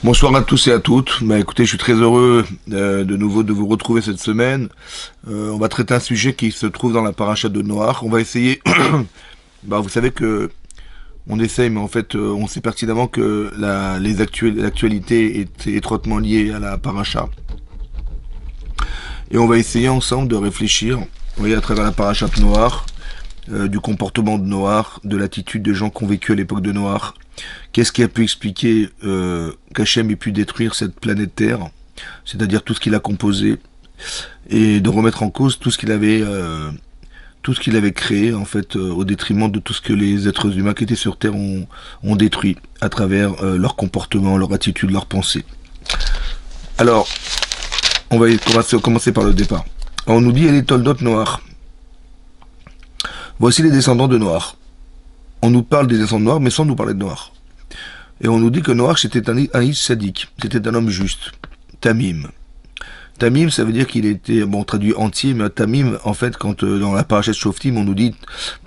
Bonsoir à tous et à toutes. Écoutez, je suis très heureux de nouveau de vous retrouver cette semaine. On va traiter un sujet qui se trouve dans la paracha de Noach. On va essayer. Vous savez que on essaye, mais en fait, on sait pertinemment que l'actualité est étroitement liée à la paracha. Et on va essayer ensemble de réfléchir, vous voyez, à travers la paracha de Noach, du comportement de Noach, de l'attitude des gens qui ont vécu à l'époque de Noach. Qu'est-ce qui a pu expliquer qu'Hachem ait pu détruire cette planète Terre, c'est-à-dire tout ce qu'il a composé, et de remettre en cause tout ce qu'il avait créé, en fait, au détriment de tout ce que les êtres humains qui étaient sur Terre ont détruit, à travers leur comportement, leur attitude, leur pensée. Alors, on va commencer par le départ. Alors, on nous dit, les Toldot Noach. Voici les descendants de Noach. On nous parle des descendants de Noach, mais sans nous parler de Noach. Et on nous dit que Noach, c'était un ish sadique, c'était un homme juste, Tamim. Tamim, ça veut dire qu'il était, bon, traduit entier, mais Tamim, en fait, quand dans la parashat Shoftim, on nous dit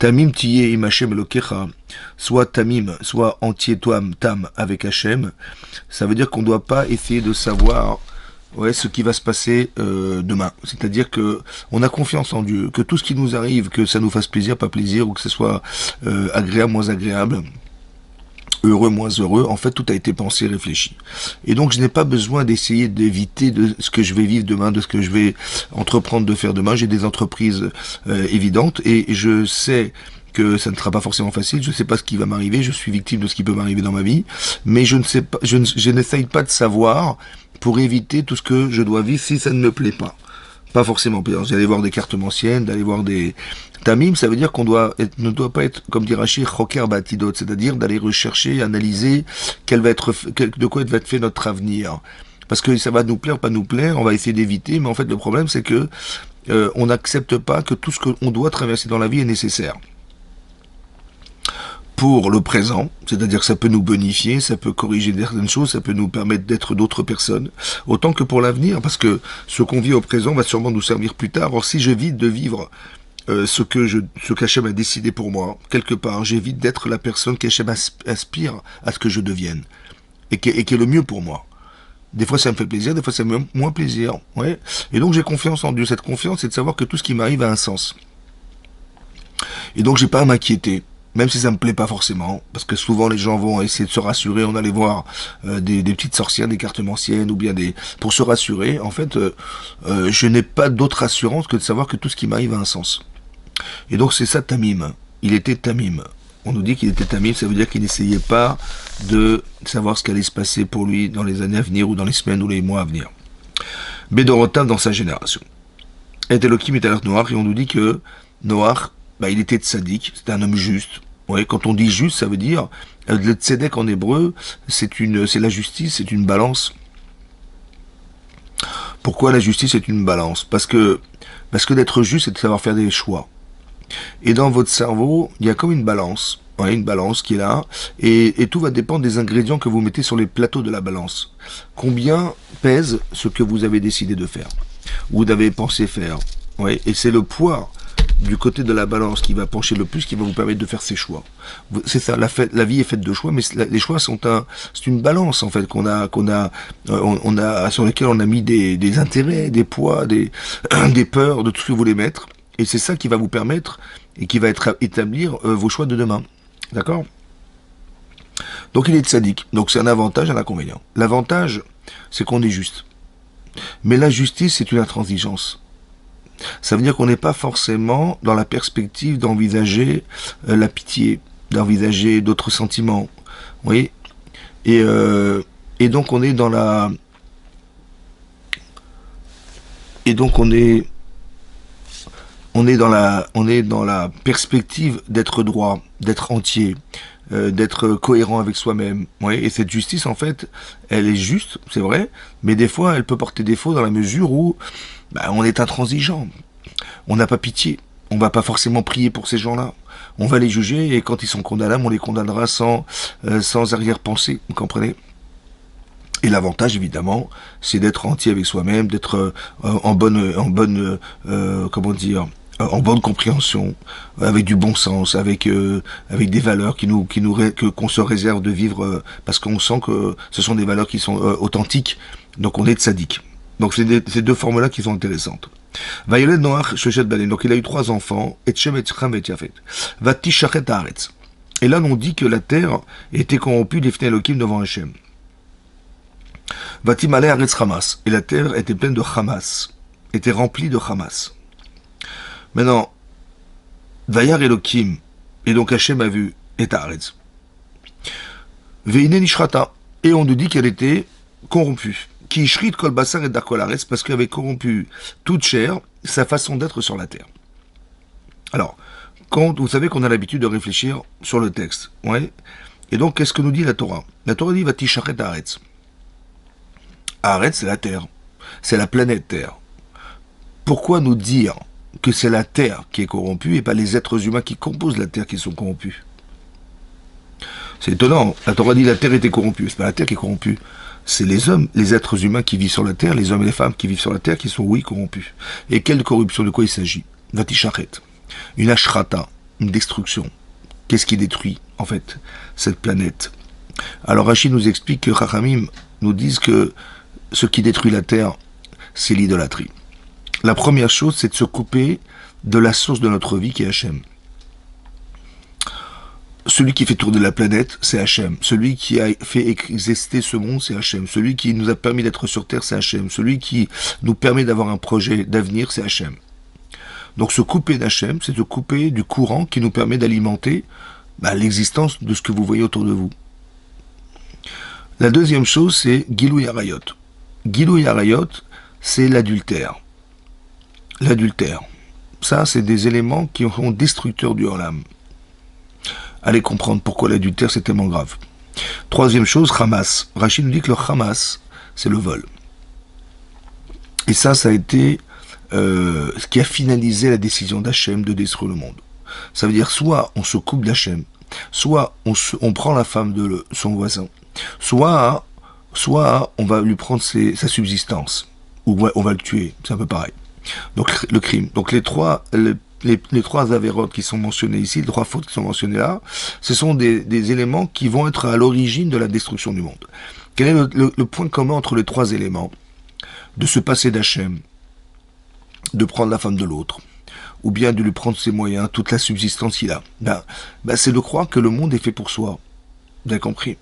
Tamim tiyeh im Hashem Elokecha, soit Tamim, soit entier tam avec Hashem, ça veut dire qu'on ne doit pas essayer de savoir ce qui va se passer demain. C'est-à-dire que on a confiance en Dieu, que tout ce qui nous arrive, que ça nous fasse plaisir, pas plaisir, ou que ce soit agréable, moins agréable, heureux, moins heureux, en fait tout a été pensé, réfléchi. Et donc je n'ai pas besoin d'essayer d'éviter de ce que je vais vivre demain, de ce que je vais entreprendre de faire demain. J'ai des entreprises évidentes et je sais que ça ne sera pas forcément facile, je ne sais pas ce qui va m'arriver, je suis victime de ce qui peut m'arriver dans ma vie, mais je ne sais pas, je n'essaye pas de savoir pour éviter tout ce que je dois vivre si ça ne me plaît pas. Pas forcément pire. D'aller voir des cartes anciennes, d'aller voir des tamim, ça veut dire qu'on ne doit pas être, comme dit Rachid, choker batidot, c'est-à-dire d'aller rechercher, analyser de quoi va être fait notre avenir. Parce que ça va nous plaire, pas nous plaire, on va essayer d'éviter, mais en fait le problème c'est que on n'accepte pas que tout ce qu'on doit traverser dans la vie est nécessaire. Pour le présent, c'est-à-dire que ça peut nous bonifier, ça peut corriger certaines choses, ça peut nous permettre d'être d'autres personnes, autant que pour l'avenir, parce que ce qu'on vit au présent va sûrement nous servir plus tard. Or, si j'évite de vivre ce qu'Hachem a décidé pour moi, quelque part, j'évite d'être la personne qu'Hachem aspire à ce que je devienne, et qui est le mieux pour moi. Des fois ça me fait plaisir, des fois ça me fait moins plaisir. Ouais. Et donc j'ai confiance en Dieu. Cette confiance, c'est de savoir que tout ce qui m'arrive a un sens. Et donc j'ai pas à m'inquiéter. Même si ça me plaît pas forcément, parce que souvent les gens vont essayer de se rassurer, on allait voir des petites sorcières, des cartes anciennes, ou bien pour se rassurer. En fait, je n'ai pas d'autre assurance que de savoir que tout ce qui m'arrive a un sens. Et donc c'est ça Tamim. Il était Tamim. On nous dit qu'il était Tamim, ça veut dire qu'il n'essayait pas de savoir ce qu'allait se passer pour lui dans les années à venir, ou dans les semaines, ou les mois à venir. Bédorotav dans sa génération. Et Elohim est à l'heure Noach, et on nous dit que Noach, il était tzaddik, c'était un homme juste. Ouais, quand on dit juste, ça veut dire le tzedek en hébreu, c'est la justice, c'est une balance. Pourquoi la justice est une balance? Parce que d'être juste, c'est de savoir faire des choix. Et dans votre cerveau, il y a comme une balance, une balance qui est là, et tout va dépendre des ingrédients que vous mettez sur les plateaux de la balance. Combien pèse ce que vous avez décidé de faire, ou vous avez pensé faire. Ouais, et c'est le poids du côté de la balance qui va pencher le plus, qui va vous permettre de faire ses choix. C'est ça, la vie est faite de choix, mais les choix c'est une balance en fait sur laquelle on a mis des intérêts, des poids, des peurs, de tout ce que vous voulez mettre, et c'est ça qui va vous permettre et qui va établir vos choix de demain. D'accord? Donc il est tzaddik, donc c'est un avantage, un inconvénient. L'avantage, c'est qu'on est juste. Mais la justice, c'est une intransigeance. Ça veut dire qu'on n'est pas forcément dans la perspective d'envisager la pitié, d'envisager d'autres sentiments. Oui. Et donc on est dans la... Et donc on est dans la perspective d'être droit, d'être entier, d'être cohérent avec soi-même. Oui. Et cette justice, en fait, elle est juste, c'est vrai, mais des fois, elle peut porter défaut dans la mesure où on est intransigeant. On n'a pas pitié. On va pas forcément prier pour ces gens-là. On va les juger et quand ils sont condamnables, on les condamnera sans arrière-pensée. Vous comprenez? Et l'avantage, évidemment, c'est d'être entier avec soi-même, d'être en bonne compréhension, avec du bon sens, avec des valeurs qu'on se réserve de vivre, parce qu'on sent que ce sont des valeurs qui sont authentiques, donc on est tzaddik. Donc c'est ces deux formes-là qui sont intéressantes. Vayoled Noach Sheshet Banim, donc il a eu 3 enfants, et Shem et Cham et Yafet. Vatishachet Haaretz. Et là on dit que la terre était corrompue d'Ifnei Elohim devant Hachem. Vatimale Haaretz Hamas, et la terre était pleine de Hamas, était remplie de Hamas. Maintenant, Vayar Elohim, et donc Hachem a vu, et Haaretz. Veine Nishrata, et on nous dit qu'elle était corrompue. Qui ishrit kol basar et darkol haaretz, parce qu'elle avait corrompu toute chair, sa façon d'être sur la terre. Alors, quand vous savez qu'on a l'habitude de réfléchir sur le texte, ouais. Et donc, qu'est-ce que nous dit la Torah? La Torah dit Vatishachet haaretz. Haaretz, c'est la terre, c'est la planète Terre. Pourquoi nous dire que c'est la terre qui est corrompue et pas les êtres humains qui composent la terre qui sont corrompus? C'est étonnant. La Torah dit la terre était corrompue. C'est pas la terre qui est corrompue. C'est les hommes, les êtres humains qui vivent sur la terre, les hommes et les femmes qui vivent sur la terre qui sont, oui, corrompus. Et quelle corruption? De quoi il s'agit? Vatishachet. Une ashrata, une destruction. Qu'est-ce qui détruit, en fait, cette planète? Alors Rachid nous explique que Chachamim nous disent que ce qui détruit la terre, c'est l'idolâtrie. La première chose, c'est de se couper de la source de notre vie qui est Hachem. Celui qui fait tourner la planète, c'est Hachem. Celui qui a fait exister ce monde, c'est Hachem. Celui qui nous a permis d'être sur Terre, c'est Hachem. Celui qui nous permet d'avoir un projet d'avenir, c'est Hachem. Donc se couper d'Hachem, c'est se couper du courant qui nous permet d'alimenter l'existence de ce que vous voyez autour de vous. La deuxième chose, c'est Gilou Yarayot. Gilou Yarayot, c'est l'adultère. L'adultère. Ça, c'est des éléments qui sont destructeurs du Olam. Allez comprendre pourquoi l'adultère c'est tellement grave. Troisième chose, Hamas. Rachid nous dit que le Hamas, c'est le vol. Et ça a été ce qui a finalisé la décision d'Hachem de détruire le monde. Ça veut dire soit on se coupe d'Hachem, soit on prend la femme de son voisin, soit on va lui prendre sa subsistance, ou on va le tuer, c'est un peu pareil. Donc le crime. Donc les trois avérotes qui sont mentionnés ici, les 3 fautes qui sont mentionnées là, ce sont des éléments qui vont être à l'origine de la destruction du monde. Quel est le point commun entre les 3 éléments? De se passer d'Hachem, de prendre la femme de l'autre, ou bien de lui prendre ses moyens, toute la subsistance qu'il a. C'est de croire que le monde est fait pour soi. Vous avez compris?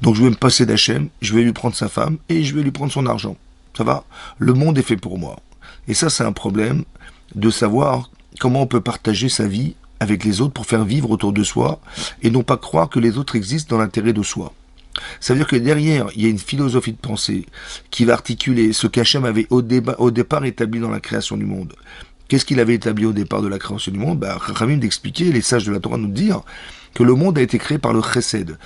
Donc je vais me passer d'Hachem, je vais lui prendre sa femme, et je vais lui prendre son argent. Ça va? Le monde est fait pour moi. Et ça, c'est un problème de savoir comment on peut partager sa vie avec les autres pour faire vivre autour de soi et non pas croire que les autres existent dans l'intérêt de soi. Ça veut dire que derrière, il y a une philosophie de pensée qui va articuler ce qu'Hachem avait au départ établi dans la création du monde. Qu'est-ce qu'il avait établi au départ de la création du monde? Chachamim d'expliquer, les sages de la Torah nous dire que le monde a été créé par le chesed.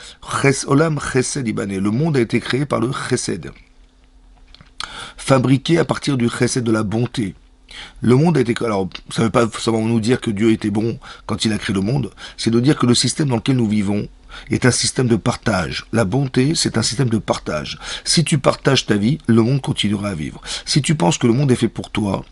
Olam chesed ibane. Le monde a été créé par le chesed. Fabriqué à partir du chesed, de la bonté. Le monde a été... Alors, ça ne veut pas seulement nous dire que Dieu était bon quand il a créé le monde, c'est de dire que le système dans lequel nous vivons est un système de partage. La bonté, c'est un système de partage. Si tu partages ta vie, le monde continuera à vivre. Si tu penses que le monde est fait pour toi,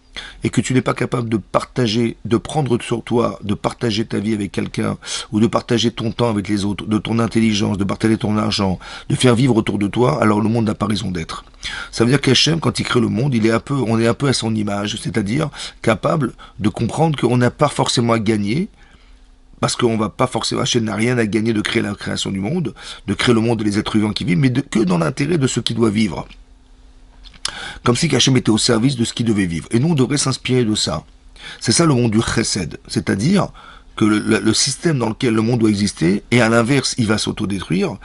et que tu n'es pas capable de partager, de prendre sur toi, de partager ta vie avec quelqu'un, ou de partager ton temps avec les autres, de ton intelligence, de partager ton argent, de faire vivre autour de toi, alors le monde n'a pas raison d'être. Ça veut dire qu'Hachem, quand il crée le monde, on est un peu à son image, c'est-à-dire capable de comprendre qu'on n'a pas forcément à gagner, parce qu'on va pas forcément, Hachem n'a rien à gagner de créer la création du monde, de créer le monde et les êtres vivants qui vivent, mais que dans l'intérêt de ceux qui doivent vivre. Comme si Hachem était au service de ce qui devait vivre. Et nous, on devrait s'inspirer de ça. C'est ça le monde du chesed. C'est-à-dire que le système dans lequel le monde doit exister, et à l'inverse, il va s'autodétruire,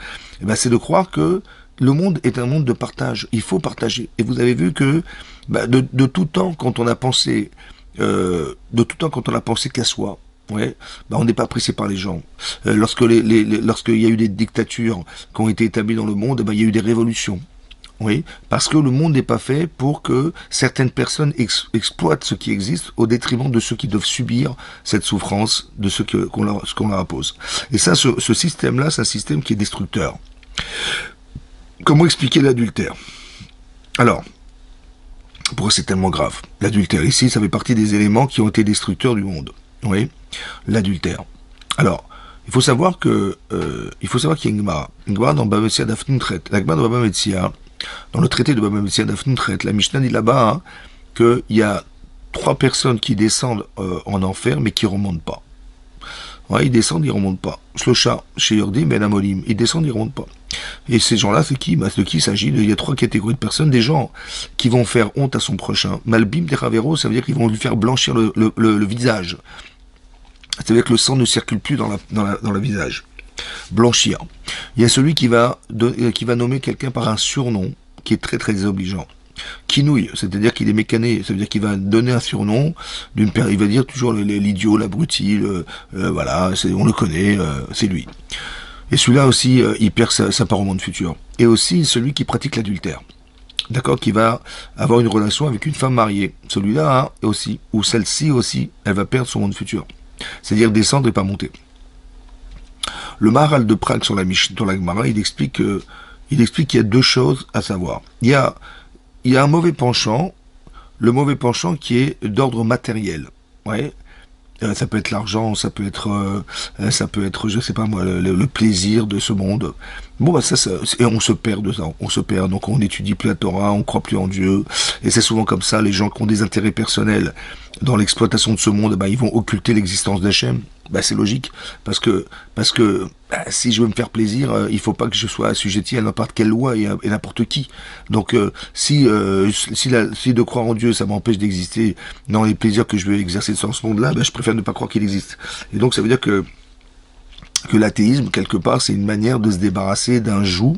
c'est de croire que le monde est un monde de partage. Il faut partager. Et vous avez vu que de tout temps, quand on a pensé qu'à soi, ouais, on n'est pas pressé par les gens. Lorsqu'il y a eu des dictatures qui ont été établies dans le monde, il y a eu des révolutions. Oui, parce que le monde n'est pas fait pour que certaines personnes exploitent ce qui existe au détriment de ceux qui doivent subir cette souffrance de ce qu'on leur impose. Et ça, ce système-là, c'est un système qui est destructeur. Comment expliquer l'adultère? Alors, Pourquoi c'est tellement grave? L'adultère, ici, ça fait partie des éléments qui ont été destructeurs du monde. Oui, l'adultère. Alors, il faut savoir qu'il y a une Gemara. Une Gemara dans Baba Metzia Daf Nun-Tret. La Gemara de Baba Metzia, dans le traité de Baba Metzia Daf Nun-Tret, la Mishnah dit là-bas hein, qu'il y a 3 personnes qui descendent en enfer, mais qui ne remontent pas. Ouais, ils descendent, ils ne remontent pas. Shlosha, chez Yordim, Ben Amolim, ils descendent, ils ne remontent pas. Et ces gens-là, c'est qui? De qui il s'agit? Il y a 3 catégories de personnes, des gens qui vont faire honte à son prochain. Malbim Teravero, ça veut dire qu'ils vont lui faire blanchir le visage. Ça veut dire que le sang ne circule plus dans le visage. Blanchir. Il y a celui qui va nommer quelqu'un par un surnom qui est très très désobligeant. Quinouille, c'est-à-dire qu'il est mécané, ça veut dire qu'il va donner un surnom il va dire toujours l'idiot, l'abruti, voilà, on le connaît, c'est lui. Et celui-là aussi, il perd sa part au monde futur. Et aussi celui qui pratique l'adultère. D'accord, qui va avoir une relation avec une femme mariée. Celui-là hein, aussi, ou celle-ci aussi, elle va perdre son monde futur. C'est-à-dire descendre et pas monter. Le Maharal de Prague sur la Gemara, il explique qu'il y a 2 choses à savoir. Il y a un mauvais penchant, le mauvais penchant qui est d'ordre matériel. Ouais. Ça peut être l'argent, ça peut être, je sais pas moi, le plaisir de ce monde. Bon, bah et on se perd de ça, on se perd. Donc on n'étudie plus la Torah, on croit plus en Dieu. Et c'est souvent comme ça, les gens qui ont des intérêts personnels dans l'exploitation de ce monde, bah, ils vont occulter l'existence d'Hachem. Bah, c'est logique, parce que bah, si je veux me faire plaisir, il faut pas que je sois assujetti à n'importe quelle loi et n'importe qui. Donc si de croire en Dieu, ça m'empêche d'exister dans les plaisirs que je veux exercer dans ce monde-là, bah, je préfère ne pas croire qu'il existe. Et donc ça veut dire que l'athéisme, quelque part, c'est une manière de se débarrasser d'un joug,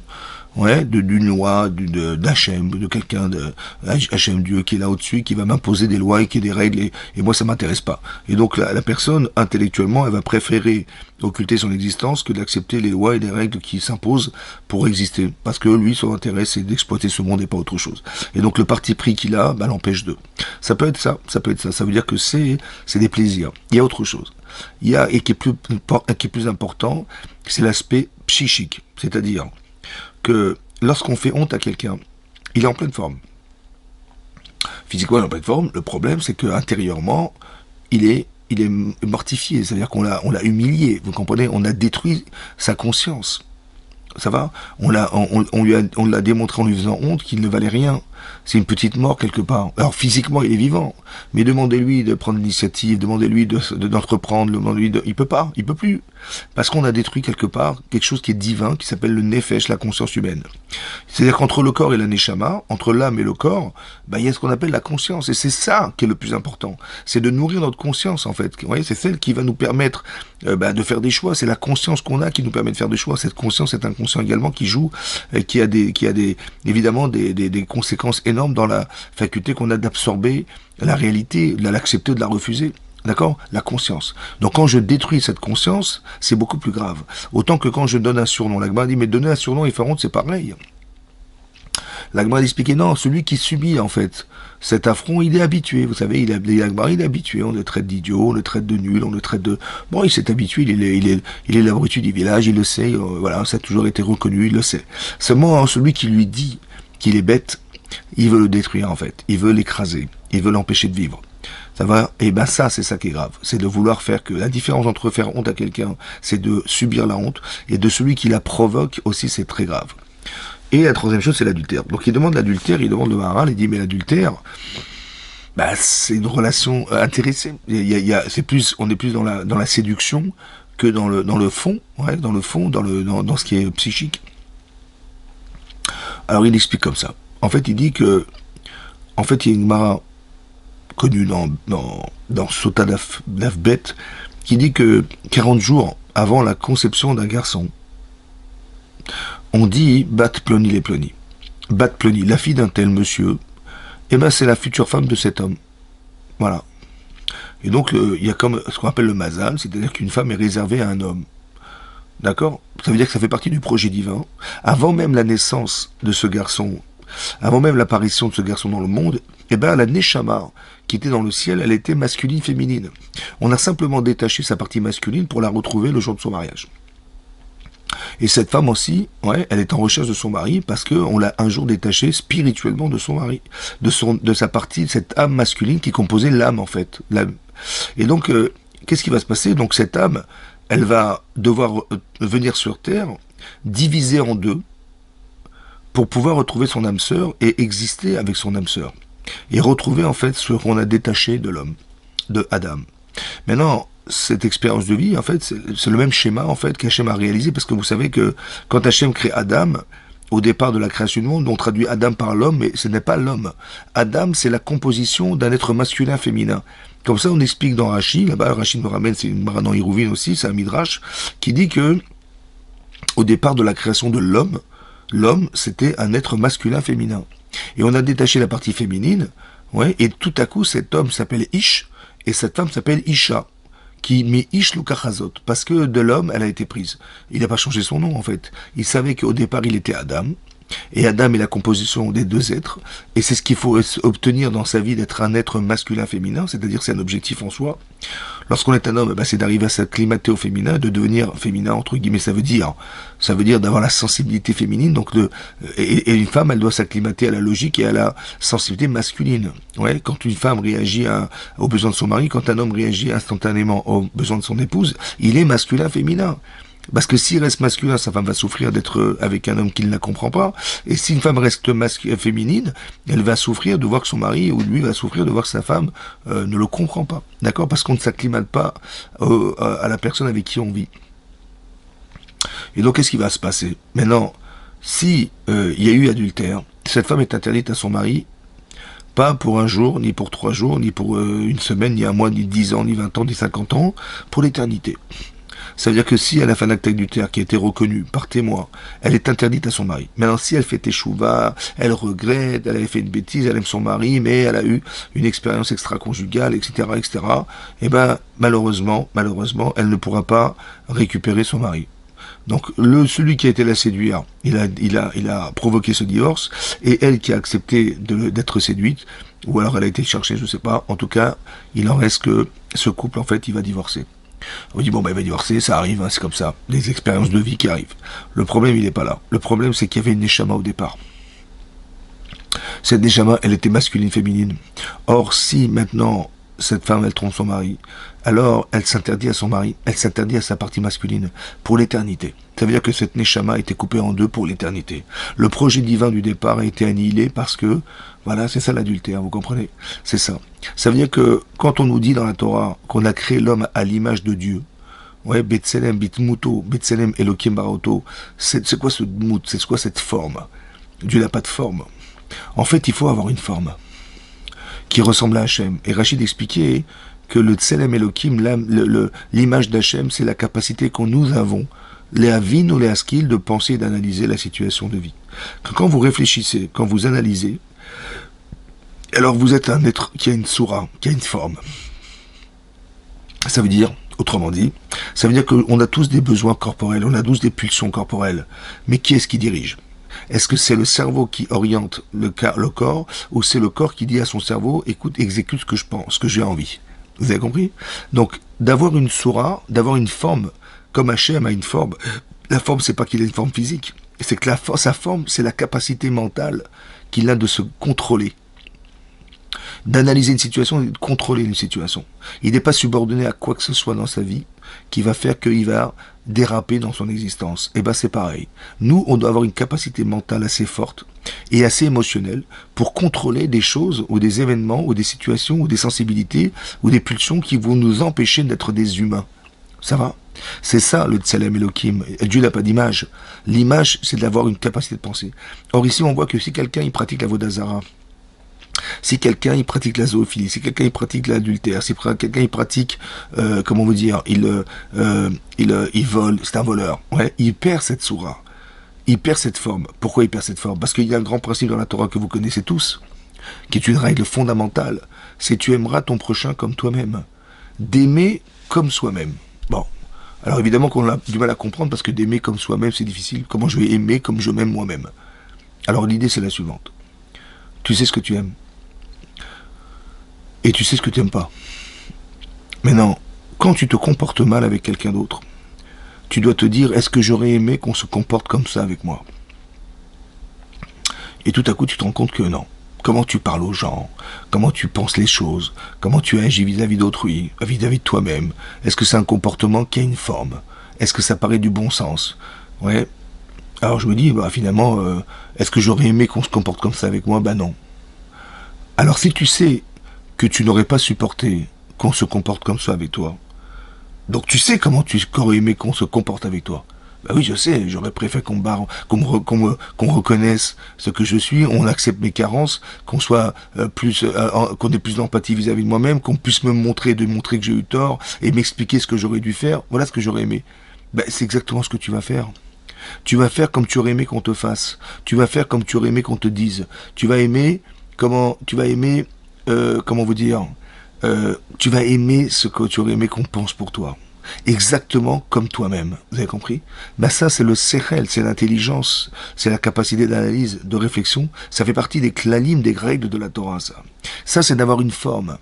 ouais, d'une loi, d'Hachem, de quelqu'un de Hachem, Dieu qui est là au-dessus, qui va m'imposer des lois et qui a des règles, et moi ça m'intéresse pas. Et donc la personne, intellectuellement, elle va préférer occulter son existence que d'accepter les lois et les règles qui s'imposent pour exister. Parce que lui, son intérêt, c'est d'exploiter ce monde et pas autre chose. Et donc le parti pris qu'il a, bah, l'empêche d'eux. Ça peut être ça, ça veut dire que c'est des plaisirs. Il y a autre chose. Et qui est plus important, c'est l'aspect psychique. C'est-à-dire que lorsqu'on fait honte à quelqu'un, il est en pleine forme. Physiquement, il est en pleine forme. Le problème, c'est qu'intérieurement, il est mortifié. C'est-à-dire qu'on l'a humilié. Vous comprenez? On a détruit sa conscience. Ça va? On l'a démontré en lui faisant honte qu'il ne valait rien. C'est une petite mort quelque part. Alors physiquement, il est vivant, mais demandez-lui de prendre l'initiative, demandez-lui d'entreprendre, il peut pas, il peut plus, parce qu'on a détruit quelque part quelque chose qui est divin, qui s'appelle le nefesh, la conscience humaine. C'est-à-dire qu'entre le corps et la neshama, entre l'âme et le corps, bah, il y a ce qu'on appelle la conscience, et c'est ça qui est le plus important. C'est de nourrir notre conscience en fait. Vous voyez, c'est celle qui va nous permettre de faire des choix. C'est la conscience qu'on a qui nous permet de faire des choix. Cette conscience est inconscient également qui joue, qui a évidemment des conséquences énormes dans la faculté qu'on a d'absorber la réalité, de l'accepter ou de la refuser. D'accord? La conscience. Donc quand je détruis cette conscience, c'est beaucoup plus grave. Autant que quand je donne un surnom. La Gemara dit, mais donner un surnom et faire honte, c'est pareil. La Gemara expliquait, non, celui qui subit en fait cet affront, il est habitué. Vous savez, il est habitué. On le traite d'idiot, on le traite de nul, on le traite de... Bon, il s'est habitué, il est l'abruti du village, il le sait, voilà, ça a toujours été reconnu, il le sait. Seulement, celui qui lui dit qu'il est bête, il veut le détruire en fait, il veut l'écraser, il veut l'empêcher de vivre. Ça va? Et ben ça, c'est ça qui est grave. C'est de vouloir faire que la différence entre faire honte à quelqu'un, c'est de subir la honte, et de celui qui la provoque aussi, c'est très grave. Et la troisième chose, c'est l'adultère. Donc il demande l'adultère, il demande le Maharal, il dit mais l'adultère, bah c'est une relation intéressée. On est plus dans la séduction que dans le fond, ouais, dans ce qui est psychique. Alors il explique comme ça. En fait, il dit que, en fait, il y a une Gemara connue dans Sota d'Afbet qui dit que 40 jours avant la conception d'un garçon, on dit Bat Ploni les Ploni. Bat Ploni, la fille d'un tel monsieur, eh ben c'est la future femme de cet homme. Voilà. Et donc il y a comme ce qu'on appelle le mazal, c'est-à-dire qu'une femme est réservée à un homme. D'accord? Ça veut dire que ça fait partie du projet divin. Avant même la naissance de ce garçon, avant même l'apparition de ce garçon dans le monde, eh ben la Neshama qui était dans le ciel, elle était masculine, féminine. On a simplement détaché sa partie masculine pour la retrouver le jour de son mariage. Et cette femme aussi, ouais, elle est en recherche de son mari parce qu'on l'a un jour détaché spirituellement de son mari, de sa partie, cette âme masculine qui composait l'âme en fait. Et donc, qu'est-ce qui va se passer? Donc cette âme, elle va devoir venir sur Terre, diviser en deux, pour pouvoir retrouver son âme sœur et exister avec son âme sœur. Et retrouver en fait ce qu'on a détaché de l'homme, de Adam. Maintenant, cette expérience de vie, en fait, c'est le même schéma en fait qu'Hachem a réalisé, parce que vous savez que quand Hachem crée Adam, au départ de la création du monde, on traduit Adam par l'homme, mais ce n'est pas l'homme. Adam, c'est la composition d'un être masculin-féminin. Comme ça, on explique dans Rashi, là-bas, Rashi nous ramène, c'est une dans Hérouvine aussi, c'est un midrash, qui dit que, au départ de la création de l'homme, c'était un être masculin-féminin. Et on a détaché la partie féminine, ouais, et tout à coup, cet homme s'appelle Ish, et cette femme s'appelle Isha, qui met Ish Lukachazot, parce que de l'homme, elle a été prise. Il n'a pas changé son nom, en fait. Il savait qu'au départ, il était Adam, et Adam est la composition des deux êtres, et c'est ce qu'il faut obtenir dans sa vie, d'être un être masculin-féminin, c'est-à-dire c'est un objectif en soi. Lorsqu'on est un homme, c'est d'arriver à s'acclimater au féminin, de devenir féminin, entre guillemets, ça veut dire d'avoir la sensibilité féminine, donc et une femme, elle doit s'acclimater à la logique et à la sensibilité masculine. Ouais, quand une femme réagit aux besoins de son mari, quand un homme réagit instantanément aux besoins de son épouse, il est masculin-féminin. Parce que s'il reste masculin, sa femme va souffrir d'être avec un homme qui ne la comprend pas. Et si une femme reste féminine, elle va souffrir de voir que son mari, ou lui va souffrir de voir que sa femme ne le comprend pas. D'accord? Parce qu'on ne s'acclimate pas à la personne avec qui on vit. Et donc, qu'est-ce qui va se passer? Maintenant, si il y a eu adultère, cette femme est interdite à son mari, pas pour un jour, ni pour 3 jours, ni pour une semaine, ni un mois, ni 10 ans, ni 20 ans, ni 50 ans, pour l'éternité. Ça veut dire que si elle a fait un acte adultère qui a été reconnu par témoin, elle est interdite à son mari. Maintenant, si elle fait teshuva, elle regrette, elle avait fait une bêtise, elle aime son mari, mais elle a eu une expérience extra-conjugale, etc., etc., eh ben, malheureusement, elle ne pourra pas récupérer son mari. Donc, celui qui a été la séduire, il a provoqué ce divorce, et elle qui a accepté d'être séduite, ou alors elle a été cherchée, je ne sais pas, en tout cas, il en reste que ce couple, en fait, il va divorcer. On dit, bon, il va divorcer, ça arrive, hein, c'est comme ça. Des expériences de vie qui arrivent. Le problème, il n'est pas là. Le problème, c'est qu'il y avait une neshama au départ. Cette neshama, elle était masculine, féminine. Or, si maintenant, cette femme, elle trompe son mari, alors elle s'interdit à son mari, elle s'interdit à sa partie masculine, pour l'éternité. Ça veut dire que cette neshama a été coupée en deux pour l'éternité. Le projet divin du départ a été annihilé parce que, voilà, c'est ça l'adultère, vous comprenez? C'est ça. Ça veut dire que quand on nous dit dans la Torah qu'on a créé l'homme à l'image de Dieu, ouais, Betselem, Bitmuto, Betselem, Elokim Baroto, c'est quoi ce mout, c'est quoi cette forme? Dieu n'a pas de forme. En fait, il faut avoir une forme qui ressemble à Hachem. Et Rachid expliquait que le Tselem Elokim, l'image d'Hachem, c'est la capacité qu'on nous avons, les avin ou les askil, de penser et d'analyser la situation de vie. Quand vous réfléchissez, quand vous analysez, alors vous êtes un être qui a une soura, qui a une forme. Ça veut dire, autrement dit, ça veut dire qu'on a tous des besoins corporels, on a tous des pulsions corporelles. Mais qui est-ce qui dirige? Est-ce que c'est le cerveau qui oriente le corps, ou c'est le corps qui dit à son cerveau, écoute, exécute ce que je pense, ce que j'ai envie? Vous avez compris? Donc, d'avoir une soura, d'avoir une forme, comme Hachem a une forme, la forme, c'est pas qu'il a une forme physique, c'est que sa forme, c'est la capacité mentale qu'il a de se contrôler, d'analyser une situation et de contrôler une situation. Il n'est pas subordonné à quoi que ce soit dans sa vie qui va faire qu'il va déraper dans son existence. Et c'est pareil. Nous, on doit avoir une capacité mentale assez forte et assez émotionnelle pour contrôler des choses ou des événements ou des situations ou des sensibilités ou des pulsions qui vont nous empêcher d'être des humains. Ça va? C'est ça le Tselem Elohim. Dieu n'a pas d'image. L'image, c'est d'avoir une capacité de penser. Or ici, on voit que si quelqu'un il pratique la Vodazara, si quelqu'un il pratique la zoophilie, si quelqu'un il pratique l'adultère, si quelqu'un il pratique, comment vous dire, il vole, c'est un voleur, ouais, il perd cette soura, il perd cette forme. Pourquoi il perd cette forme? Parce qu'il y a un grand principe dans la Torah que vous connaissez tous, qui est une règle fondamentale, c'est tu aimeras ton prochain comme toi-même, d'aimer comme soi-même. Bon, alors évidemment qu'on a du mal à comprendre parce que d'aimer comme soi-même c'est difficile. Comment je vais aimer comme je m'aime moi-même? Alors l'idée c'est la suivante. Tu sais ce que tu aimes. Et tu sais ce que tu n'aimes pas. Maintenant, quand tu te comportes mal avec quelqu'un d'autre, tu dois te dire, est-ce que j'aurais aimé qu'on se comporte comme ça avec moi? Et tout à coup, tu te rends compte que non. Comment tu parles aux gens, comment tu penses les choses, comment tu agis vis-à-vis d'autrui, vis-à-vis de toi-même. Est-ce que c'est un comportement qui a une forme? Est-ce que ça paraît du bon sens? Ouais. Alors je me dis, bah, finalement, est-ce que j'aurais aimé qu'on se comporte comme ça avec moi? Bah non. Alors si tu sais que tu n'aurais pas supporté qu'on se comporte comme ça avec toi, donc tu sais comment tu aurais aimé qu'on se comporte avec toi. Bah oui, je sais, j'aurais préféré qu'on reconnaisse ce que je suis, on accepte mes carences, qu'on soit qu'on ait plus d'empathie vis-à-vis de moi-même, qu'on puisse me montrer, de montrer que j'ai eu tort et m'expliquer ce que j'aurais dû faire. Voilà ce que j'aurais aimé. Bah, c'est exactement ce que tu vas faire. Tu vas faire comme tu aurais aimé qu'on te fasse. Tu vas faire comme tu aurais aimé qu'on te dise. Tu vas aimer, comment vous dire, tu vas aimer ce que tu aurais aimé qu'on pense pour toi. Exactement comme toi-même. Vous avez compris? Ben ça, c'est le sechel, c'est l'intelligence, c'est la capacité d'analyse, de réflexion. Ça fait partie des klalim, des règles de la Torah, ça. Ça, c'est d'avoir une forme.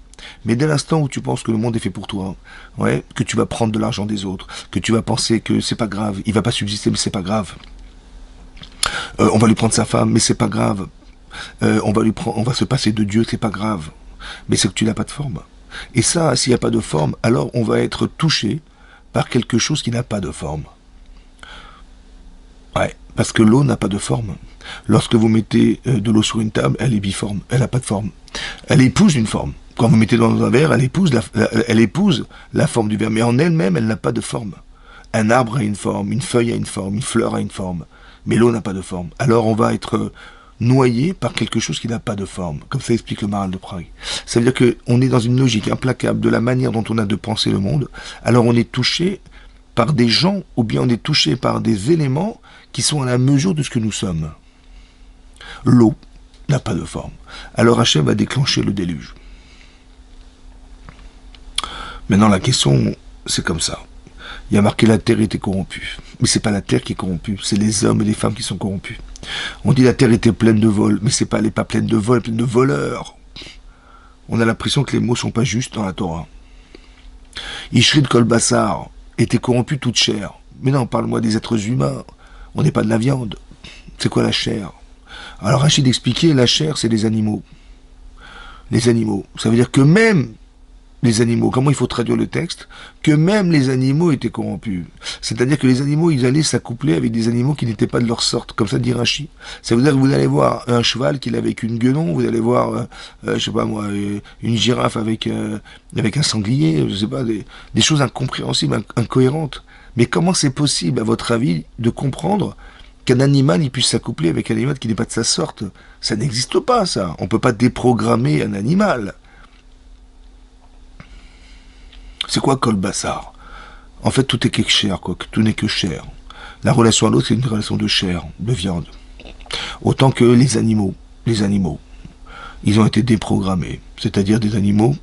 Mais dès l'instant où tu penses que le monde est fait pour toi, ouais, que tu vas prendre de l'argent des autres, que tu vas penser que c'est pas grave, il va pas subsister, mais c'est pas grave. On va lui prendre sa femme, mais c'est pas grave. On va se passer de Dieu, c'est pas grave. Mais c'est que tu n'as pas de forme. Et ça, s'il n'y a pas de forme, alors on va être touché par quelque chose qui n'a pas de forme. Ouais, parce que l'eau n'a pas de forme. Lorsque vous mettez de l'eau sur une table, elle est biforme, elle n'a pas de forme. Elle épouse une forme. Quand vous mettez dans un verre, elle épouse la forme du verre, mais en elle-même, elle n'a pas de forme. Un arbre a une forme, une feuille a une forme, une fleur a une forme, mais l'eau n'a pas de forme. Alors on va être noyé par quelque chose qui n'a pas de forme, comme ça explique le Maharal de Prague. Ça veut dire qu'on est dans une logique implacable de la manière dont on a de penser le monde, alors on est touché par des gens, ou bien on est touché par des éléments qui sont à la mesure de ce que nous sommes. L'eau n'a pas de forme. Alors Hachem va déclencher le déluge. Maintenant la question, c'est comme ça. Il y a marqué la terre était corrompue. Mais c'est pas la terre qui est corrompue, c'est les hommes et les femmes qui sont corrompus. On dit la terre était pleine de vols, mais elle n'est pas pleine de vols, elle est pleine de voleurs. On a l'impression que les mots sont pas justes dans la Torah. Ishrid Kolbassar était corrompu toute chair. Mais non, parle-moi des êtres humains. On n'est pas de la viande. C'est quoi la chair? Alors Rachid expliquait, la chair c'est les animaux. Les animaux. Ça veut dire que même les animaux, comment il faut traduire le texte, que même les animaux étaient corrompus. C'est-à-dire que les animaux, ils allaient s'accoupler avec des animaux qui n'étaient pas de leur sorte, comme ça dit Rachi. Ça veut dire que vous allez voir un cheval qui est avec une guenon, vous allez voir, je sais pas moi, une girafe avec un sanglier, je sais pas, des choses incompréhensibles, incohérentes. Mais comment c'est possible, à votre avis, de comprendre qu'un animal il puisse s'accoupler avec un animal qui n'est pas de sa sorte? Ça n'existe pas, ça. On peut pas déprogrammer un animal. C'est quoi Kolbassar? En fait, tout est que chair, quoi. Tout n'est que chair. La relation à l'autre, c'est une relation de chair, de viande. Autant que les animaux, ils ont été déprogrammés. C'est-à-dire des animaux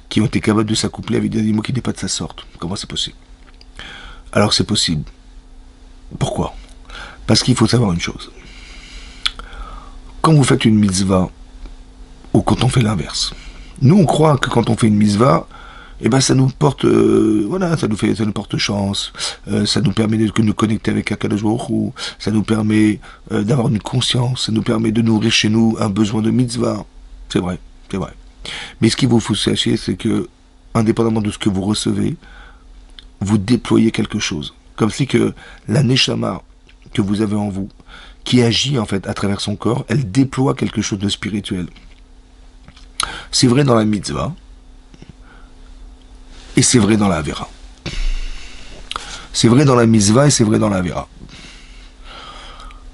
qui ont été capables de s'accoupler avec des animaux qui n'étaient pas de sa sorte. Comment c'est possible? Alors c'est possible. Pourquoi? Parce qu'il faut savoir une chose. Quand vous faites une mitzvah, ou quand on fait l'inverse, nous on croit que quand on fait une mitzvah, eh ben ça nous porte, voilà, ça nous porte chance, ça nous permet de nous connecter avec Akadosh Baruch Hu, ça nous permet d'avoir une conscience, ça nous permet de nourrir chez nous un besoin de mitzvah. C'est vrai, c'est vrai. Mais ce qu'il vous faut sachiez, c'est que, indépendamment de ce que vous recevez, vous déployez quelque chose. Comme si que la neshama que vous avez en vous, qui agit en fait à travers son corps, elle déploie quelque chose de spirituel. C'est vrai dans la mitzvah, et c'est vrai dans la Avera. C'est vrai dans la mitzvah et c'est vrai dans la Avera.